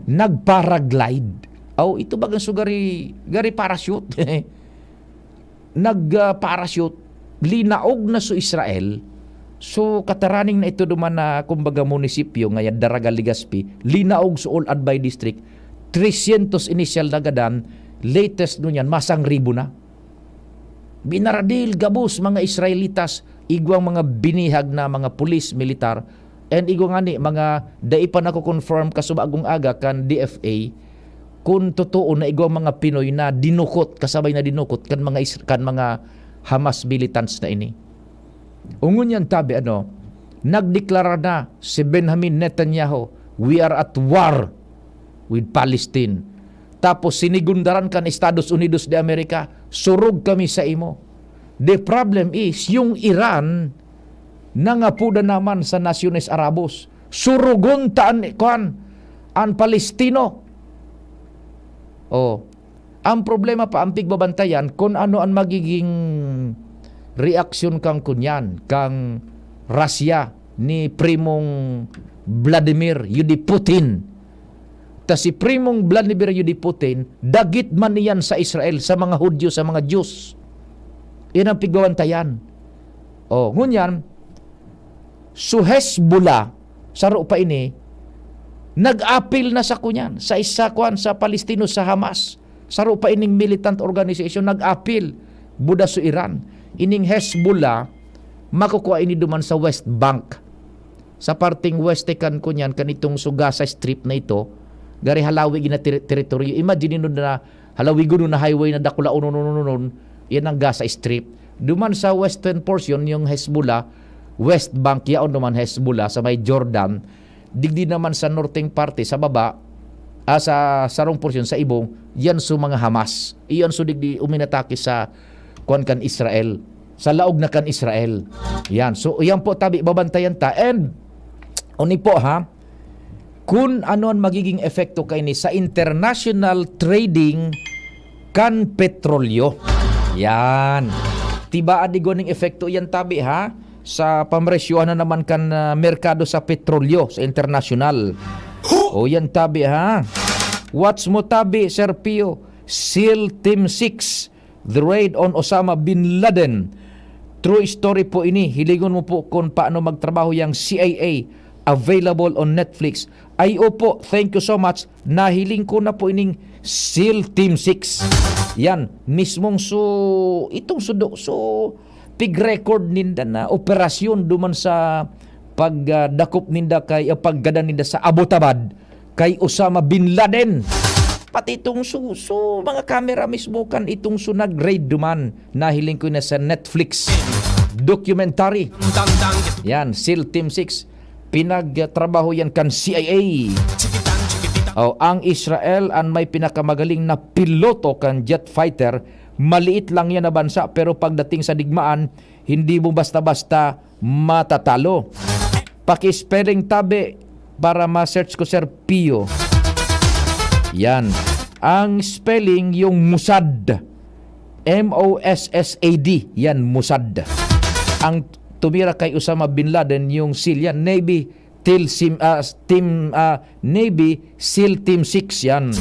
nagparaglide. Ito bagang sugari parachute. Nagparachute, linaog na sa Israel. So kataraning na ito duman na kumbaga munisipyo ngayon Daraga Legazpi, linaog sa Al-Adbay District, 300 initial na gadan, latest nun yan, masang ribo na. Binaradil, gabos, mga Israelitas, igwang mga binihag na mga pulis, militar, and igwang ani, mga daipan ako confirm kasubagong aga kan DFA, kung totoo na igwang mga Pinoy na dinukot, kasabay na dinukot, kan mga Hamas militants na ini. Ungon yan tabi, nagdeklara na si Benjamin Netanyahu, we are at war with Palestine. Tapos sinigundaran kan Estados Unidos de America, surug kami sa imo. The problem is, yung Iran, nangapuda naman sa Nasyones Arabos, surugon taan ang Palestino. Ang problema pa, ang pigbabantayan, kung ano ang magiging reaksyon kang kunyan, kang Russia ni Primong Vladimir Yudi Putin. Ta si Primong Vladimir Yudi Putin, dagit man niyan sa Israel, sa mga Hudyo, sa mga Diyos. Yan ang pigbabantayan. Ngunyan, so Hezbollah, saro pa ini, nag-apil na sa kunyan, sa isa sa Palestino, sa Hamas. Saro pa ining militant organization, nag-apil, buda sa Iran. Ining Hezbollah, makukuha ini duman sa West Bank. Sa parting westekan ko niyan, kanitong Gaza Strip na ito, gari halawi gina teritoryo. Imagine nun na halawi guno na highway na dakula ununununun, yan ang Gaza Strip. Duman sa western portion, yung Hezbollah, West Bank, yaon duman Hezbollah, sa may Jordan, digdi naman sa northern parte, sa baba, sa sarong portion, sa ibong, yan su mga Hamas. Iyan su digdi uminatake sa kan Israel, sa laog na kan Israel. Yan. So, yan po tabi, babantayan ta. And, uni po kung ano ang magiging epekto kay ni sa international trading kan petrolyo. Yan. Tiba adigoning epekto yan tabi sa pamresyohan na naman kan merkado sa petrolyo sa international. Yan tabi What's mo tabi, Sir Pio? SEAL Team 6, the raid on Osama Bin Laden. True story po ini. Hiligon mo po kung paano magtrabaho yung CIA. Available on Netflix. Ay opo, thank you so much. Nahiling ko na po ining SEAL Team 6. Yan, mismong itong pig record ninda na operasyon duman sa pagdakop ninda kay paggada ninda sa Abbottabad kay Osama Bin Laden. Pati itong mga camera mismo kan itong nag-raid duman. Nahiling ko na sa Netflix documentary. Yan, SEAL Team 6. Pinagtrabaho yan kan CIA. Ang Israel ang may pinakamagaling na piloto kan jet fighter. Maliit lang yan na bansa, pero pagdating sa digmaan, hindi mo basta-basta matatalo. Paki-spelling tabi para ma-search ko, Sir Pio. Yan. Ang spelling yung Mossad. M-O-S-S-A-D. Yan, Mossad. Ang tumira kay Osama Bin Laden yung SEAL yan. Navy SEAL Team 6 yan.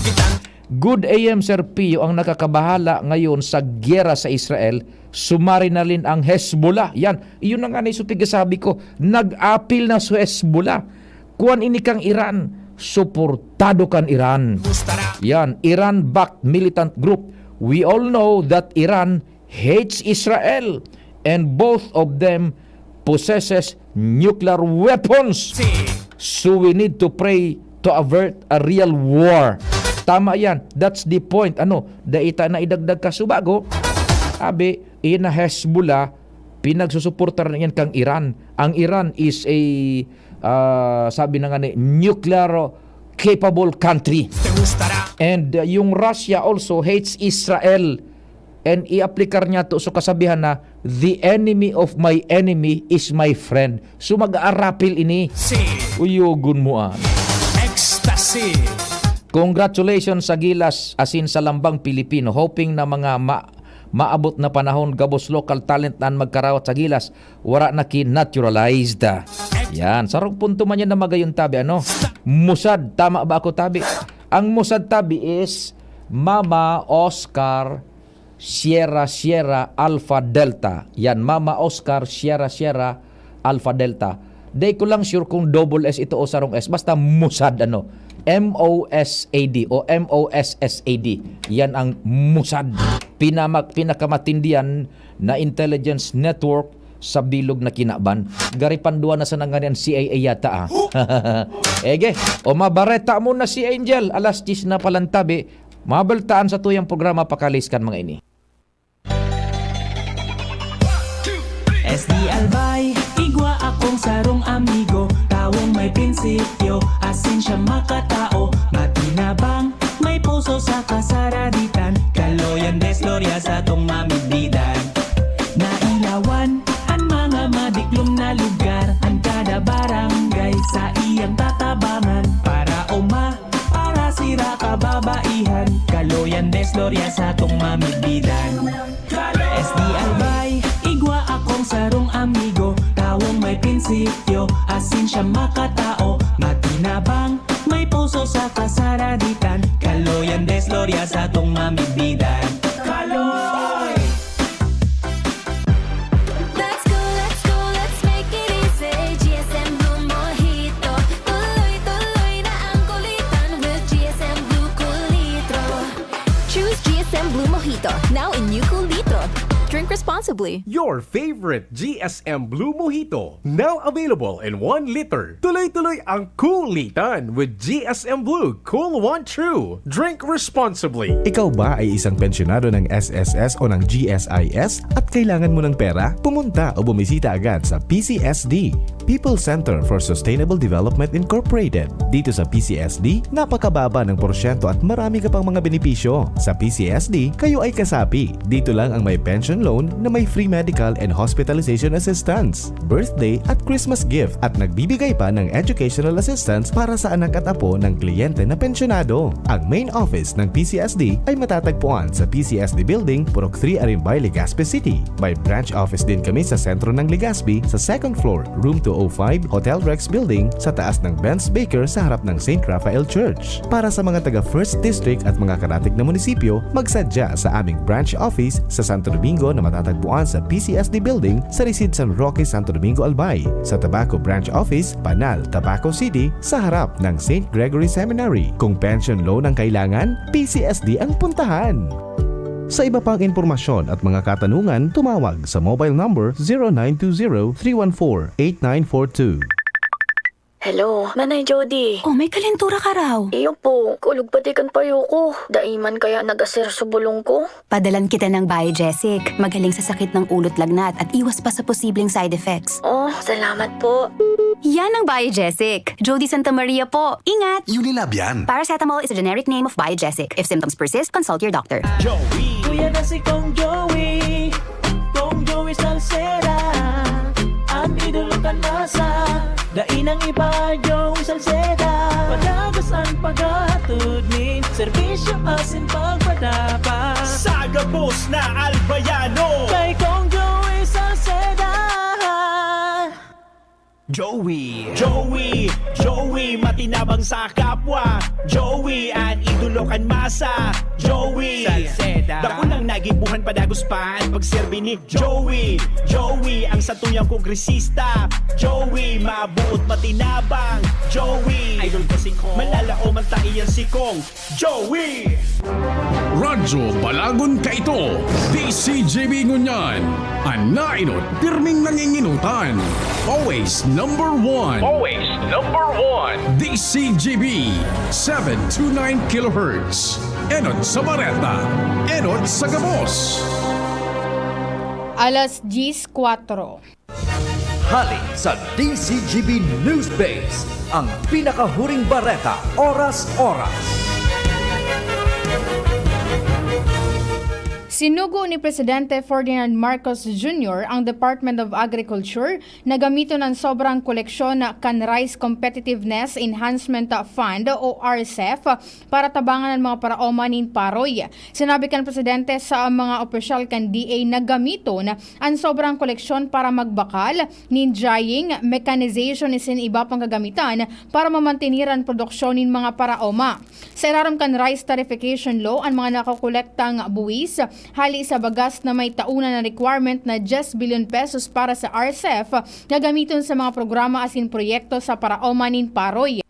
Good AM, Sir Pio, ang nakakabahala ngayon sa gyera sa Israel. Sumari na rin ang Hezbollah. Yan. Iyon na nga na sabi ko. Nag-apil na sa Hezbollah. Kuwan ini kang Iran. Suportado kan Iran. Yan, Iran-backed militant group. We all know that Iran hates Israel and both of them possesses nuclear weapons. So we need to pray to avert a real war. Tama yan. That's the point. Daita na idagdag ka subago. Abi, ina Hezbollah, pinagsusuportar na yan kang Iran. Ang Iran is a, sabi na nga ni, nuclear capable country. And yung Russia also hates Israel. And i-applikar niya to so kasabihan na the enemy of my enemy is my friend. So mag-aarapil ini. Uyugun mo Ecstasy. Congratulations sa Gilas asin sa Lambang Pilipino. Hoping na mga maabot na panahon gabos local talent na magkarawat sa Gilas wara na ki-naturalized. Yan, sarong punto man yan na magayon tabi. Mossad, tama ba ako tabi? Ang Mossad tabi is Mama Oscar Sierra Alpha Delta. Yan, Mama Oscar Sierra Alpha Delta. Day ko lang sure kung double S ito o sarong S. Basta Mossad MOSAD o MOSSAD. Yan ang Mossad. Pinakamatindihan na intelligence network sa bilog na kinaban. Garipanduan na sa nanganian CIA yata Ege, o mabareta mo na si Angel. Alas 10 na palantabi. Mabaltaan sa tuyang programa pakaliskan mga ini. SD Albay, igwa akong sarong amigo. Tawong may prinsipyo, asin siya makatao. Matinabang, may puso sa kasaraditan. Kaloyan desloria sa tong mamigdidan. Nailawan, ang mga madiklom na lugar. Ang kada barangay sa iyang tatabangan. Para sira kababaihan. Kaloyan desloria sa tong mamigdidan. SD Albay, igwa akong sarong amigo. Tawong may prinsipyo, asin siya makatao. Matinabang, may puso sa kasaraditan. Kaloyan desloria sa tong mamigdidan. Kaloy! Let's go, let's make it easy. GSM Blue Mojito. Tuloy na ang kulitan with GSM Blue Kulitro. Choose GSM Blue Mojito, now in new Kulitro. Drink responsibly. Your favorite GSM Blue Mojito, now available in 1 liter. Tuloy-tuloy ang kulitan with GSM Blue Cool One True. Drink responsibly. Ikaw ba ay isang pensyonado ng SSS o ng GSIS at kailangan mo ng pera? Pumunta o bumisita agad sa PCSD, People Center for Sustainable Development Incorporated. Dito sa PCSD, napakababa ng porsyento at marami ka pang mga benepisyo. Sa PCSD, kayo ay kasapi. Dito lang ang may pension loan na may free medical and hospitalization assistance, birthday at Christmas gift at nagbibigay pa ng educational assistance para sa anak at apo ng kliyente na pensyonado. Ang main office ng PCSD ay matatagpuan sa PCSD Building, Purok 3, Arimbay, Legazpi City. May branch office din kami sa sentro ng Legazpi sa 2nd floor, room 205, Hotel Rex Building sa taas ng Benz Baker sa harap ng St. Raphael Church. Para sa mga taga 1st District at mga karatig na munisipyo, magsadya sa aming branch office sa Santo Domingo na matatagpuan sa PCSD Building sa Resid San Roque, Santo Domingo, Albay. Sa Tabaco Branch Office, Panal, Tabaco City, sa harap ng St. Gregory Seminary. Kung pension loan ang kailangan, PCSD ang puntahan. Sa iba pang impormasyon at mga katanungan, tumawag sa mobile number 0920-314-8942. Hello, Manay Jody. Oh, may kalentura ka raw. Iyo po, kulog pati kan payo ko. Daiman kaya nag-aser sa bulong ko. Padalan kita ng Biogesic. Magaling sa sakit ng ulot lagnat at iwas pa sa posibleng side effects. Oh, salamat po. Yan ang Biogesic. Jody Santa Maria po. Ingat! Unilab yan. Paracetamol is a generic name of Biogesic. If symptoms persist, consult your doctor. Joey, kuya na si Kong Joey. Kong Joey Salceda. Ang idolo kan masa. Dainang iba Joey Salceda. Padagas ang paghatod ni serbisyo asin pagpadapa. Sagabos na albayano. Kay Kong Joey Salceda. Joey, matinabang sa kapwa. Joey, ang idolo kan masa. Joey, Salceda. Dako lang na Lagi buhan padaguspan pagserbi ni Joey. Joey ang satuyang kongresista. Joey mabuot matinabang. Joey idol ko si Kong, malalao man taiyan si Kong. Joey Radyo Balagon ka ito, DCJB Ngunyan, anainot pirming nanginginutan, always number one, DCJB 729 kHz, enot sa Bareta, enot sa Gabos. Alas 10:04. Hali sa DCGB News Base, ang pinakahuring bareta oras-oras. Sinugo ni Presidente Ferdinand Marcos Jr. ang Department of Agriculture na gamiton ng sobrang koleksyon na Can-Rice Competitiveness Enhancement Fund o RCEF para tabangan ng mga paraomanin paroy. Sinabi kan Presidente sa mga opisyal kan DA na gamiton ang sobrang koleksyon para magbakal, ninjaying, mechanization isin iba pang kagamitan para mamantiniran produksyon ng mga paraoma. Sa ilalim kan Rice Tarification Law, ang mga nakakolektang buwis hali sa bagas na may taunan na requirement na 10 billion pesos para sa RCEF na gamiton sa mga programa asin proyekto sa paraomanin paroy.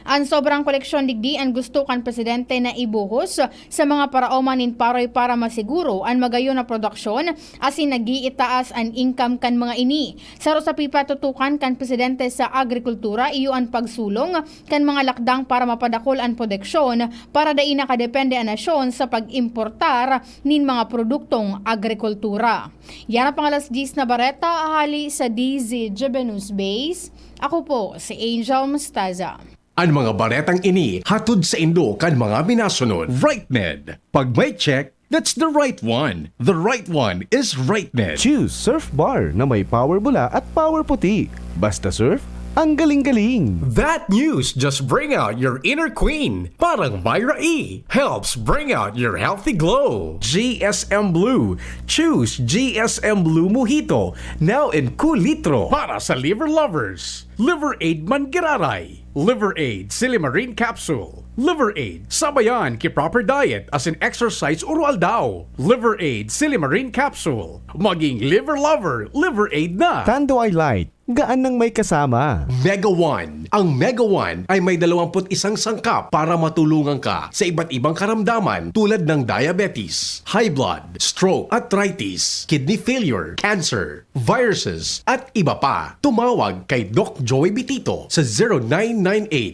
Ang sobrang koleksyon digdi ang gusto kan Presidente na ibuhos sa mga paraomanin paroy para masiguro ang magayon na produksyon asin nagiitaas ang income kan mga ini. Sa pipa tutukan kan Presidente sa Agrikultura iyo ang pagsulong kan mga lakdang para mapadakol ang produksyon para dai nakadepende ang nasyon sa pag-importar nin mga produktong agrikultura. Yan ang pangalas 10 na bareta ahali sa DZGB News Base. Ako po si Angel Mustaza. Ang mga baretang ini hatod sa Indo kan mga binasunod. RightMed. Pag may check, that's the right one. The right one is RightMed. Choose Surf Bar na may power bula at power puti. Basta surf, ang galing-galing. That news just bring out your inner queen. Parang Myra E. Helps bring out your healthy glow. GSM Blue. Choose GSM Blue Mojito. Now in cool litro. Para sa liver lovers. Liver Aid Mangiraray. Liver Aid Silimarin Capsule. Liver Aid sabayan ki proper diet as in exercise oral daw. Liver Aid Silimarin Capsule. Maging liver lover, Liver Aid na. Tanduay Light, gaan nang may kasama. Mega One. Ang Mega One ay may 21 sangkap para matulungan ka sa iba't ibang karamdaman tulad ng diabetes, high blood, stroke, arthritis, kidney failure, cancer, viruses, at iba pa. Tumawag kay Doc Joey Bitito sa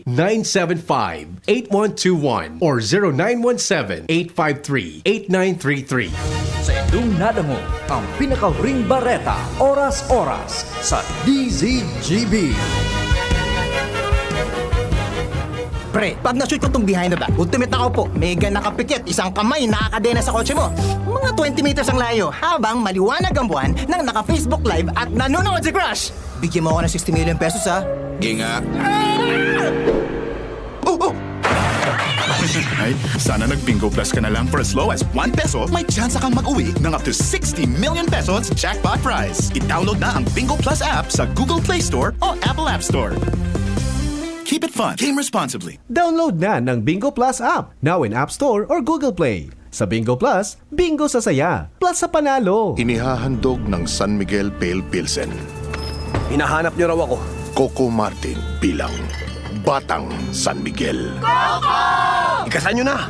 0998-975-8121 or 0917-853-8933. Sa indong nadamo, ang pinakahuring bareta oras-oras sa DZGB. Pre, pag na-shoot ko tong behind the back, ultimate ako po. Mega nakapikit, isang kamay nakakadena sa kotse mo. Mga 20 meters ang layo habang maliwanag ang buwan nang naka-Facebook Live at nanonood si Crush. Bigyan mo ako ng 60 million pesos ha. Ginga. Oh! Ay, sana nag-Bingo Plus ka na lang for as low as 1 peso. May chance kang mag-uwi ng up to 60 million pesos jackpot prize. I-download na ang Bingo Plus app sa Google Play Store o Apple App Store. Keep it fun. Game responsibly. Download na ng Bingo Plus app, now in App Store or Google Play. Sa Bingo Plus, bingo sa saya, plus sa panalo. Inihahandog ng San Miguel Pale Pilsen. Hinahanap niyo raw ako. Coco Martin bilang Batang San Miguel. Ikasan nyo na!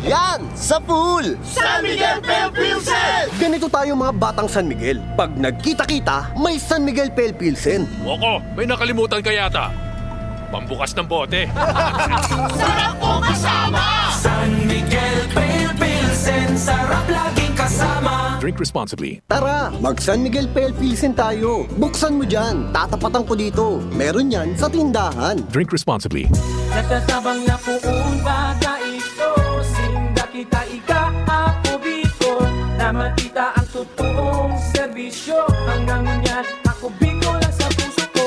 Yan! Sa pool! San Miguel Pale Pilsen! Ganito tayo mga batang San Miguel. Pag nagkita-kita, may San Miguel Pale Pilsen. Woko, may nakalimutan ka yata. Pambukas ng bote. Sarap ko kasama! San Miguel Pale Pilsen, sarap laging kasama. Drink responsibly. Tara, mag San Miguel Pale Pilsen tayo. Buksan mo dyan. Tatapatan ko dito. Meron yan sa tindahan. Drink responsibly. Natatabang na puun baga ito. Sinda kita ika ako biko. Na matita ang totoong serbisyo. Hanggang ngunyan ako biko lang sa puso ko.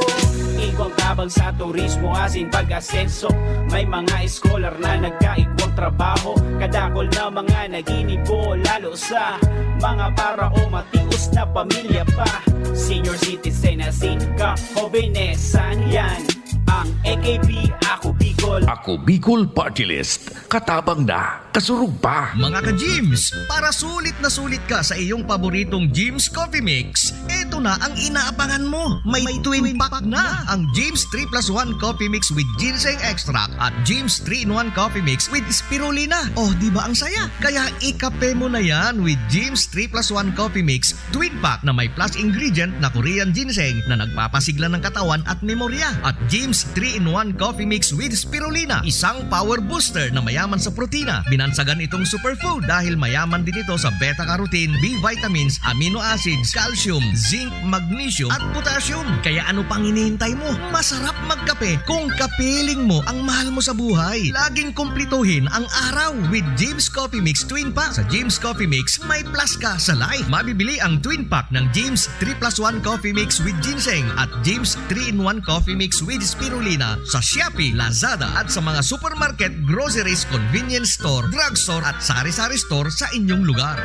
Igwang tabang sa turismo asin pag-asenso. May mga scholar na nagkaigwang trabaho. Kadakol na mga naginibo lalo sa mga para o matius na pamilya pa. Senior citizen asin ka, hobenesan yan. Ang AKB, ako Bicol. Ako Bicol Party List. Katabang na, kasurug pa. Mga ka-Gyms, para sulit na sulit ka sa iyong paboritong Gyms Coffee Mix, eto na ang inaabangan mo. May twin pack na ang Gyms 3+1 Coffee Mix with Ginseng Extract at Gyms 3-in-1 Coffee Mix with Spirulina. Oh, di ba ang saya? Kaya ikape mo na yan with Gyms 3+1 Coffee Mix twin pack na may plus ingredient na Korean ginseng na nagpapasigla ng katawan at memorya. At Gyms 3-in-1 Coffee Mix with Spirulina, isang power booster na mayaman sa protina. Binansagan itong superfood dahil mayaman din ito sa beta-carotene, B vitamins, amino acids, calcium, zinc, magnesium at potassium. Kaya ano pang hinihintay mo? Masarap magkape kung kapiling mo ang mahal mo sa buhay. Laging kumplituhin ang araw with Gyms Coffee Mix Twin Pack. Sa Gyms Coffee Mix, may plus ka sa life. Mabibili ang twin pack ng Gyms 3+1 Coffee Mix with Ginseng at Gyms 3-in-1 Coffee Mix with Spirulina sa Shopee, Lazada at sa mga supermarket, groceries, convenience store, drugstore at sari-sari store sa inyong lugar.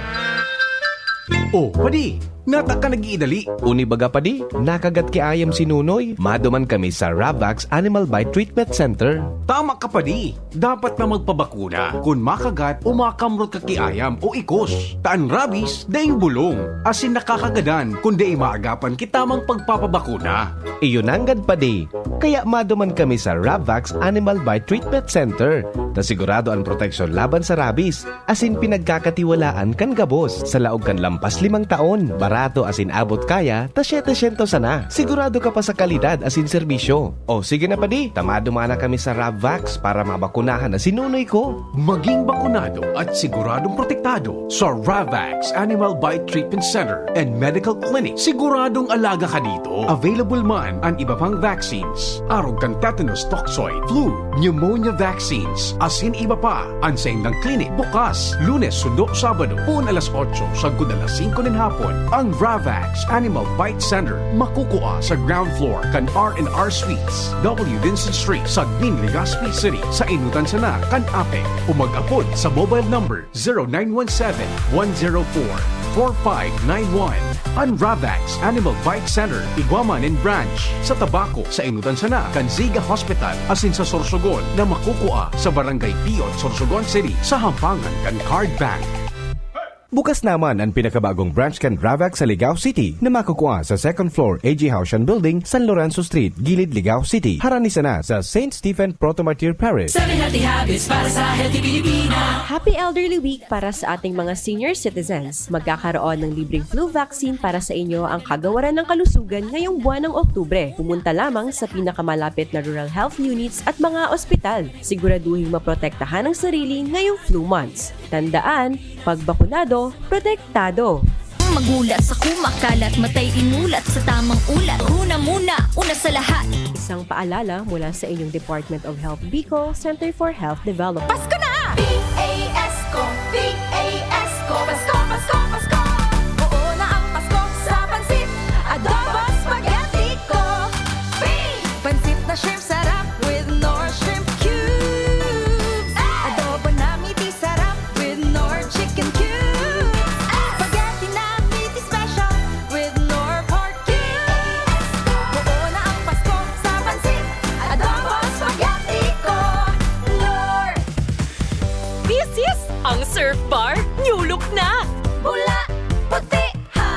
Oh, padi, nata ka nag-iidali. Uni baga pa di, nakagat ki ayam si Nunoy. Maduman kami sa Ravax Animal Bite Treatment Center. Tama ka padi, dapat na magpabakuna kung makagat o makamrot ka kiayam o ikos. Taan rabies, daing bulong. Asin nakakagadan kung di maagapan kitamang pagpapabakuna. Iyon anggad pa di. Kaya maduman kami sa Ravax Animal Bite Treatment Center. Na sigurado ang proteksyon laban sa rabies. Asin pinagkakatiwalaan kan gabos. Sa laog kan lampas 5 taon. Barato asin abot kaya, ta 700 sana. Sigurado ka pa sa kalidad asin serbisyo. O sige na pa di, tamado mana kami sa Ravax para mabakunahan na sinunoy ko. Maging bakunado at siguradong protektado sa Ravax Animal Bite Treatment Center and Medical Clinic. Siguradong alaga ka dito. Available man ang iba pang vaccines. Arog kang tetanus toxoid, flu, pneumonia vaccines, asin iba pa. Ansayin ng clinic bukas, Lunes, Sundo, Sabado, puun alas 8, sagud alas 5 ng hapon. Ang Ravax Animal Bite Center makukuha sa ground floor kan R&R Suites, W. Vincent Street, Sagnin, Legazpi City. Sa inutan sana kan Ape o mag-apod sa mobile number 0917-104-4591. Ang Ravax Animal Bite Center, Iguaman and Branch. Sa Tabaco, sa inutan sana kan Ziga Hospital, asin sa Sorsogon na makukuha sa Barangay Piot, Sorsogon City, sa Hampangan kan Card Bank. Bukas naman ang pinakabagong branch kan Ravax sa Ligao City na makukuha sa 2nd floor AG Haushan Building, San Lorenzo Street, Gilid, Ligao City. Harani sana sa St. Stephen Protomartyr Parish. 7 healthy habits para sa healthy Pilipina. Happy Elderly Week para sa ating mga senior citizens. Magkakaroon ng libreng flu vaccine para sa inyo ang Kagawaran ng Kalusugan ngayong buwan ng Oktubre. Pumunta lamang sa pinakamalapit na rural health units at mga ospital. Siguraduhin maprotektahan ang sarili ngayong flu months. Tandaan, pagbakunado, protektado. Magulat sa kumakalat, matay inulat sa tamang ulat. Una muna, una sa lahat. Isang paalala mula sa inyong Department of Health Bicol, Center for Health Development. Pasko na! PASCO, PASCO, Pasko, Pasko, Pasko. Oo na ang Pasko sa pansit, adobo, spaghetti ko. Pansit na shrimp sarap with Nor shrimp cubes. Adobo na meaty sarap with Nor chicken cubes. Spaghetti na meaty special with Nor pork cubes. Oo na ang Pasko sa pansit, adobo, spaghetti ko. Nor. This is ang surf bar, new look na! Bula, puti, ha!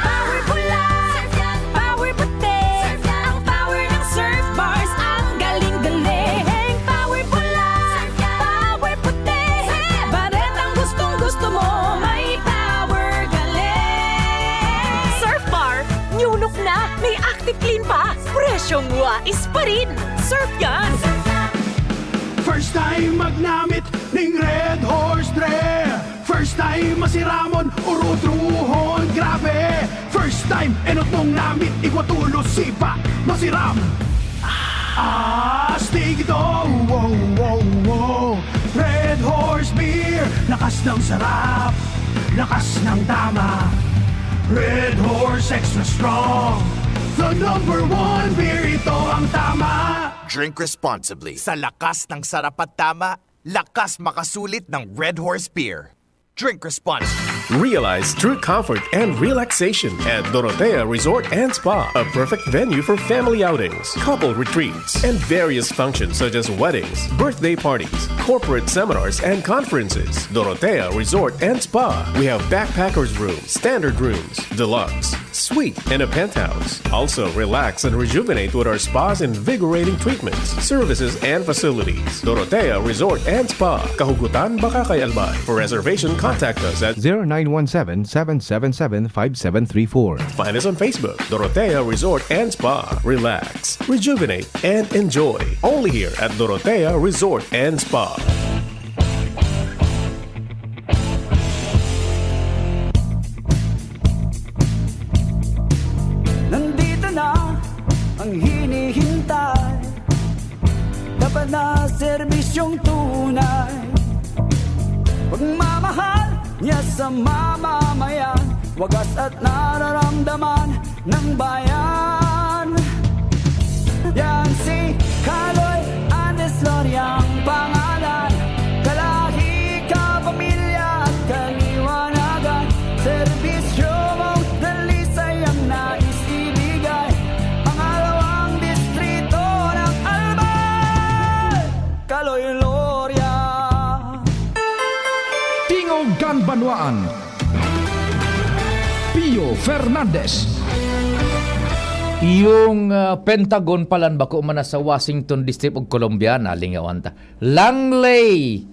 Power bula, surf yan, power puti. Surf yan, ang power ng surf bars, ang galing-galing. Power bula, surf yan, power puti. Baretang gustong-gusto mo, may power galing. Surf bar, new look na! May active clean pa! Presyong wais pa rin! Surf yan! First time magnamit ning Red Horse Dre. First time masiramon urutruhon grabe. First time enot nung namit igwatulo sipa masiram. Astig ito, wow, wow, wow. Red Horse Beer, lakas ng sarap, lakas ng tama. Red Horse Extra Strong, the #1 beer, ito ang tama. Drink responsibly. Sa lakas ng sarap at tama, lakas makasulit ng Red Horse Beer. Drink responsibly. Realize true comfort and relaxation at Dorotea Resort and Spa, a perfect venue for family outings, couple retreats, and various functions such as weddings, birthday parties, corporate seminars, and conferences. Dorotea Resort and Spa. We have backpackers rooms, standard rooms, deluxe, suite, and a penthouse. Also, relax and rejuvenate with our spas and invigorating treatments, services, and facilities. Dorotea Resort and Spa, Kahugutan, Bakakay, Albay. For reservation, contact us at 0917-777-5734. Find us on Facebook, Dorotea Resort and Spa. Relax, rejuvenate, and enjoy. Only here at Dorotea Resort and Spa. Nandito na ang hinihintay, dapat na serbisyong tunay. Pagmamahal niya sa mamamayan, wagas at nararamdaman ng bayan. Yan si Kaloy Andes Loriang pangalan, kalahi ka, pamilya at kaliwanagan. Serbisyo mo dalisay ang nais ibigay, pangalawang distrito ng Albay, Kaloy Loria. Tingogan Banwaan, Pio Fernandez. Yung Pentagon palan bako man sa Washington District of Columbia, nalingawan ta. Langley,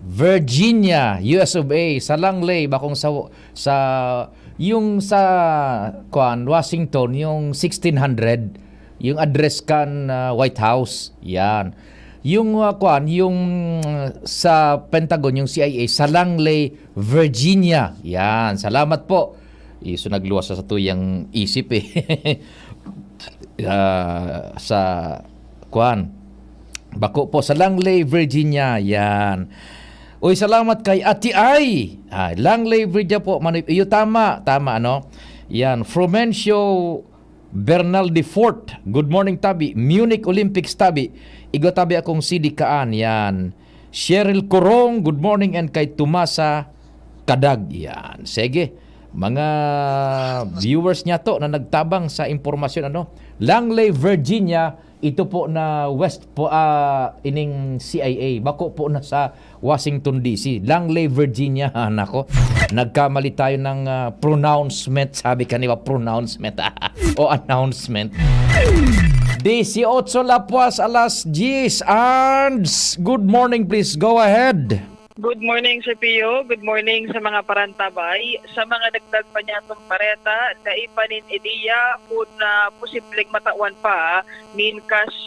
Virginia, US of A. Sa Langley bakong sa yung sa Washington, yung 1600, yung address kan White House. Yan. Yung yung sa Pentagon, yung CIA sa Langley, Virginia. Yan. Salamat po. Iso nagluwas sa tuyang isip sa bako po sa Langley, Virginia. Yan. Uy, salamat kay Ati Ay. Langley, Virginia po. Iyo tama ano. Yan, Frumencio Bernal de Fort. Good morning, Tabi. Munich Olympics, Tabi. Igo tabi akong CD Kaan. Yan. Cheryl Corong, good morning, and kay Tumasa Kadag. Yan. Sige. Mga viewers niya to na nagtabang sa impormasyon ano. Langley, Virginia, ito po na west po ining CIA. Bako po na sa Washington DC. Langley, Virginia. Nako. Nagkamali tayo ng pronouncement. Sabi kanina pronouncement o announcement. 18 Lapuas alas 10. Arns, good morning, please go ahead. Good morning, Sir Pio. Good morning sa mga parantabay. Sa mga dagdag pa niya itong pareta, naipanin ideya kung posibleng matawan pa min cash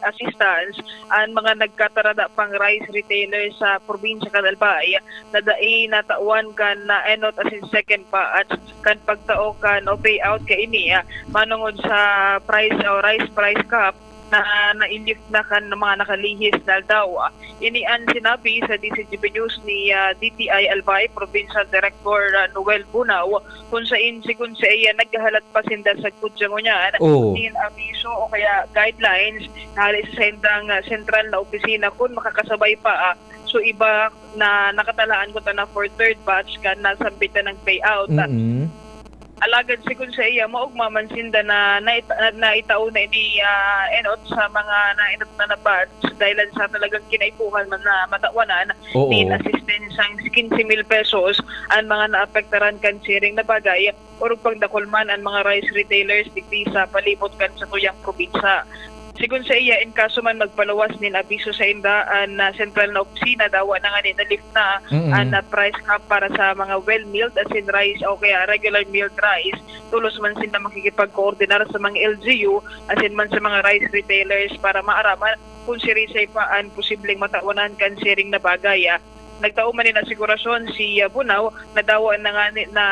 assistance ang mga nagkatarada pang rice retailers sa probinsya kan Albay na dai natawan kan na enot as in second pa at kan pagtao kan o payout ka ini manungod sa price o rice price cap na na-inlift na kan ng mga nakalihis na daw. Inian sinabi sa DCGB News ni DTI Albay Provincial Director Noel Bunao kung sa iya naghahalat pa sinda sa kudyang niyan. Nin abiso o kaya guidelines na halis sa sendang central na opisina kung makakasabay pa so iba na nakatalaan ko na for third batch ka nasambitan ng payout. Alagad si kun sa iya maugmaman sinda na naitao na ini enot sa mga nainot na batch dahil sa talagang kinaipuhan man na matawanan in assistance ang 15,000 pesos ang mga naapektaran kan siring na bagay o pagdakulman ang mga rice retailers digdi sa palibot kan sa tuyang probinsya. Sigun sa iya, in kaso man magpalawas nin abiso sa inda na central na opisina dawa na nga na lift na ang price cap para sa mga well-milled as in rice o kaya regular milled rice. Tulos man sila makikipag-coordinar sa mga LGU as in man sa mga rice retailers para maaraman kung sirisay pa ang posibleng matawanan kan sharing na bagay. Nagtao man na sigurasyon si Bunao na dawa na nga na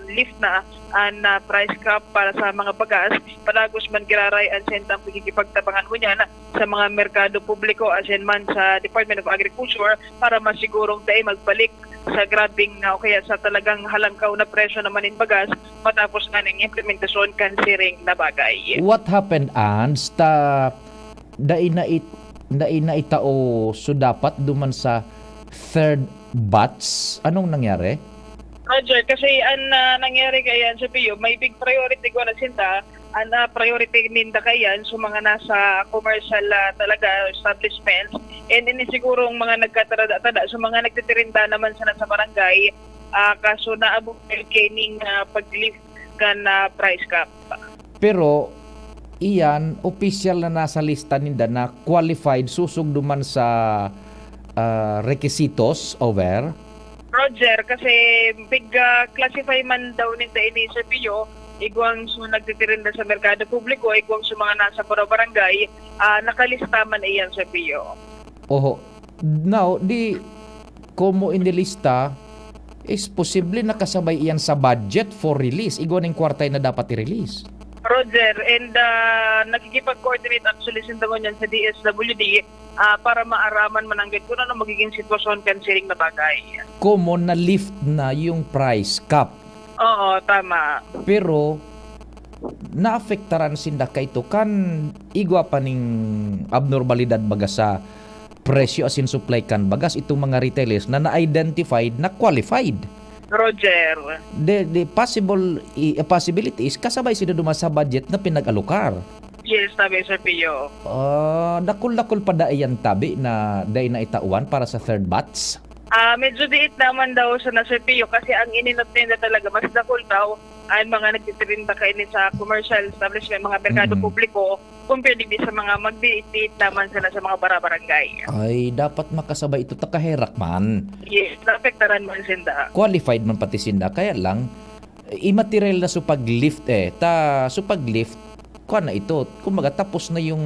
lift na ang price cap para sa mga bagas palagos man giraray ang sentang pagkikipagtabangan ko niyan sa mga merkado publiko as in man sa Department of Agriculture para masigurong tayo magbalik sa grabing o kaya sa talagang halangkaw na presyo naman in bagas matapos nga ng implementasyon kan siring na bagay. What happened, Ans? Dai na itao so dapat duman sa third bats. Anong nangyari? Roger, kasi ang nangyari kayan sa PIO, may big priority ko na sinta. Ang priority ninda kayan sa mga nasa commercial talaga establishments. And ini sigurong mga nagkatada-tada, so mga nagtitirinda naman sana sa barangay, kaso naabot kaning pag-lift kan price cap. Pero iyan, official na nasa lista ninda na qualified susug duman sa requisitos over. Roger, kasi big classify man daw ninda ini sa PIO, igwang so nagtitirinda sa merkado publiko, igwang sa mga nasa barangay, nakalista man iyan sa PIO. Oho. Now, di como inilista is posible nakasabay iyan sa budget for release. Igwan ng kwartay na dapat i-release. Roger, and nakikipag-coordinate actually sintangon yan sa DSWD para maaraman mananggit kung ano magiging sitwasyon canceling na bagay. Como na lift na yung price cap. Oo, tama. Pero naafektaran sinda kay ito kan igwa pa ning abnormalidad baga sa presyo asin supply kan bagas itong mga retailers na na-identified na qualified. Roger. The possibility is kasabay sila duma sa budget na pinag-alokar. Yes, tabi sa PIO. Dakul-dakul pa da iyan tabi na day na itauan para sa third batch. Medyo diit naman daw sa nasa PIO kasi ang ininot nila talaga mas dakol daw ay mga nagtitirinda kainin sa commercial establishment, mga merkado publiko, compared din sa mga magdiit naman sila sa mga barangay. Ay, dapat makasabay ito takaherak man. Yes, naapektaran man sinda. Qualified man pati sinda, kaya lang immaterial na supag-lift ta supag-lift ko na ito. Kumaga tapos na yung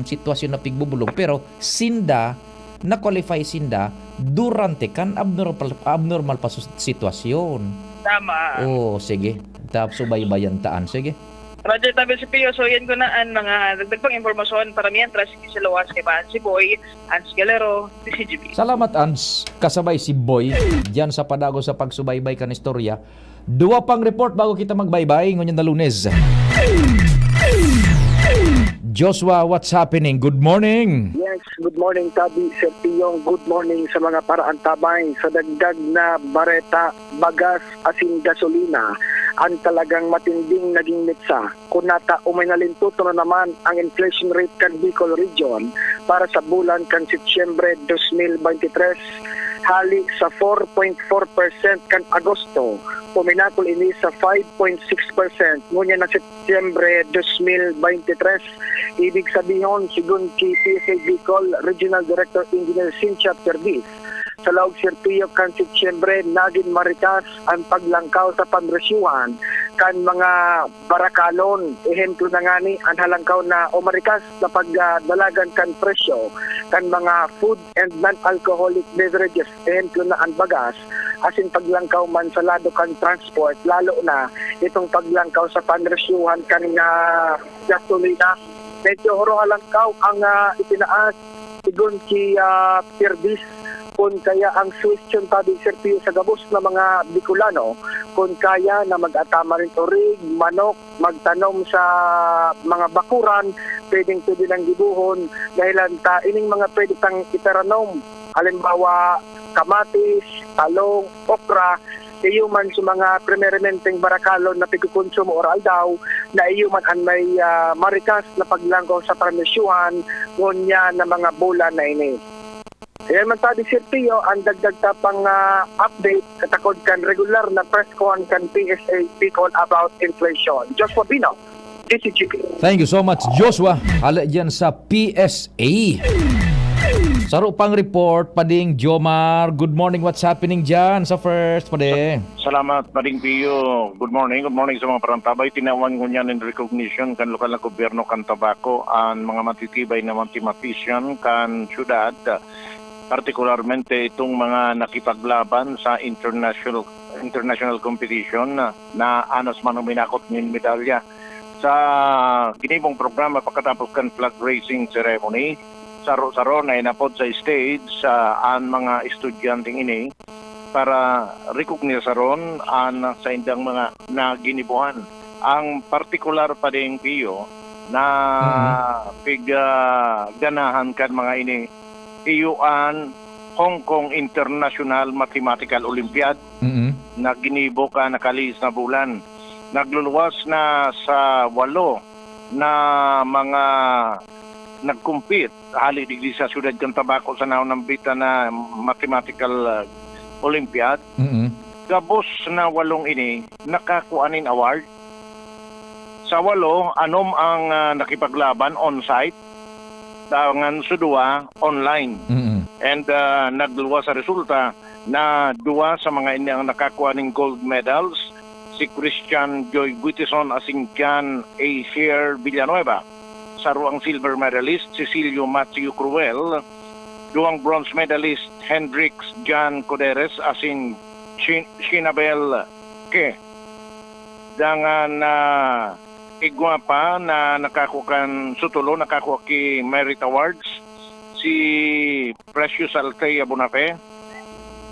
sitwasyon na pigbubulong pero sinda na qualify sinda durante kan abnormal pa sitwasyon. Tama. Oh, sige. Tapos subaybayan taan. Sige. Roger, tabi si Pio. So, yan ko na ang mga dagdag pang impormasyon para mientras si Lawas kay Baan si Boy, Ans Galero, DCGB. Salamat, Ans. Kasabay si Boy diyan sa padago sa pagsubaybay kan istorya. Dua pang report bago kita magbaybay ngunyan na Lunes. Joshua, what's happening? Good morning. Yes, good morning Tabi, Sir Piyong. Good morning sa mga paraantabay sa dagdag na bareta, bagas, asin, gasolina. Ang talagang matinding naging mitsa. Kunata uminalintuto na naman ang inflation rate kan Bicol Region para sa bulan kan Setyembre 2023 hali sa 4.4% kan Agosto. Puminakol ini sa 5.6% ngunyan na Setyembre 2023. Ibig sabihin, sigun kay PSA Bicol Regional Director Engineer Cynthia Perdiz, sa laog Sirpio kan Setyembre naging marikas ang paglangkaw sa panresyuhan kan mga barakalon. Ehemplo na nga ni ang halangkaw na o marikas na pagdalagan kan presyo kan mga food and non-alcoholic beverages. Ehemplo na ang bagas asin paglangkaw man sa lado kan transport, lalo na itong paglangkaw sa panresyuhan kan gasolina. Medyo horo halangkaw ang itinaas sigun si Perdiz kung kaya ang question tabi Sirpio sa gabos na mga Bicolano kung kaya na mag-atama rin turig, manok, magtanom sa mga bakuran, pwede lang gibuhon dahilan ta ining mga pwede tang itaranom, halimbawa kamatis, talong, okra, iyo man sa mga primerementeng barakalon na pagkukonsumo oral daw na iyo man ang may marikas na paglangkaw sa permisyuhan ngunya na mga bulan na ini. Ayan man tabi Sir Pio, ang dagdag tapang update katakod kan regular na press con kan PSA Bicol about inflation. Joshua Bino, DCGP. Thank you so much, Joshua. Hala dyan sa PSA. Saro pang report, Pading Jomar. Good morning, what's happening dyan sa first, Pading? Salamat, Pading Pio. Good morning sa mga parantabay. Tinawan ko niyan in recognition kan lokal na gobyerno kan Tabaco, ang mga matitibay na mathematician kan syudad. Partikularmente itong mga nakipaglaban sa international competition na anos man minakot ng medalya sa ginibong programa pagkatapos kan flag raising ceremony. Saro-saro na inapod sa stage sa ang mga estudyanteng ini para recognize ron ang sa indang mga naginibuhan. Ang partikular pa din Pio na ganahan kan mga ini iyuan Hong Kong International Mathematical Olympiad na ginibo ka nakaliis na bulan. Nagluluwas na sa 8 na mga nag-compete hali digdi sa siyudad Cantabaco sa naunambita na Mathematical Olympiad. Gabos na 8 ini nakakuanin award. Sa 8, anom ang nakipaglaban on-site, dangan sa 2 online. And nagluluwas sa resulta na 2 sa mga ini ang nakakuaning gold medals, si Christian Joy Buitison asingkan A. Sher Villanueva. Saruang silver medalist, Cecilio Matthew Cruel. 2 bronze medalist, Hendrix John Coderes asing Shinabel Ke. Dangan igwa pa na nakakukan sutulo, nakakuha ki Merit Awards, si Precious Althea Bonafe,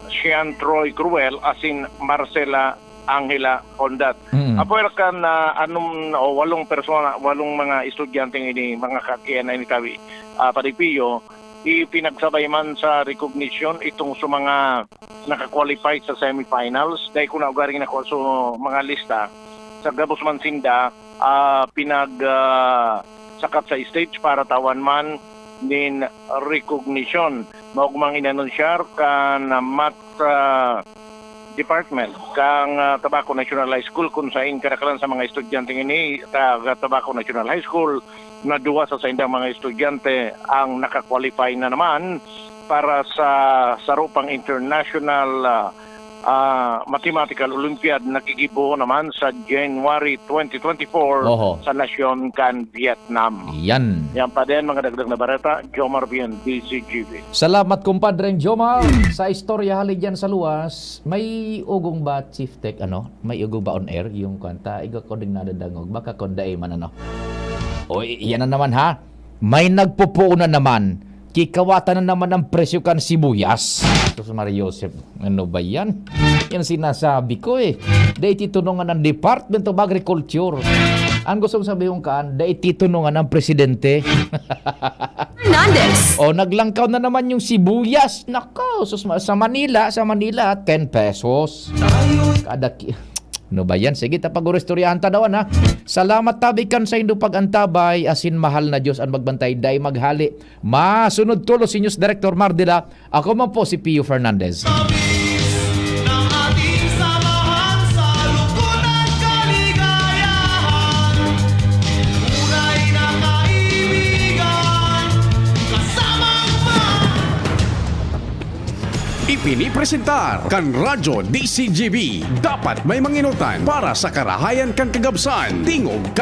Sian Troy Cruel asin Marcela Angela Ondat. Apoy kan anong 8 persona, 8 mga estudyante ini, mga kakian na ini tawi Padipiyo, ipinagsabay man sa recognition itong sa mga nakakwalify sa semifinals. Dahil kung naugaring na sa mga lista, sa gabos man sinda, sakat sa stage para tawan man din recognition. Maugmang inanunsyar kan Math Department kang Tabaco National High School kung saing karakalan sa mga estudyante ini Tabaco National High School na 2 sa saindang mga estudyante ang nakakwalify na naman para sa sarupang international Mathematical Olympiad na kikibuo naman sa January 2024 sa Nasyon Can, Vietnam. Yan pa din mga dagdag na bareta. Jomar Bien, DCGV. Salamat kumpadre Jomar sa istorya halid dyan sa luwas. May ugong ba Chief Tech may ugong ba on air yung kanta igo ko ding nadadangog baka kondae man o yan na naman ha, may nagpupuo na naman kikawatan na naman ang presyo kan sibuyas. Ito sa Maria Joseph, ano ba yan? Yan sinasabi ko Dahil titunungan ng Department of Agriculture. Ang gusto kong sabihin kan, dahil titunungan ng Presidente. Hernandez! Naglangkaw na naman yung sibuyas. Nako, sa Manila, 10 pesos. Kada ano ba yan? Sige, tapag-urestoryahan ta daw na. Salamat tabikan sa inyong pag-antabay, asin mahal na Diyos ang magbantay, day maghali. Masunod tulo si News Director Mardila. Ako man po si Pio Fernandez. Ipinipresentar kan Radyo DCGB. Dapat may manginutan para sa karahayan kan kagabsan. Tingog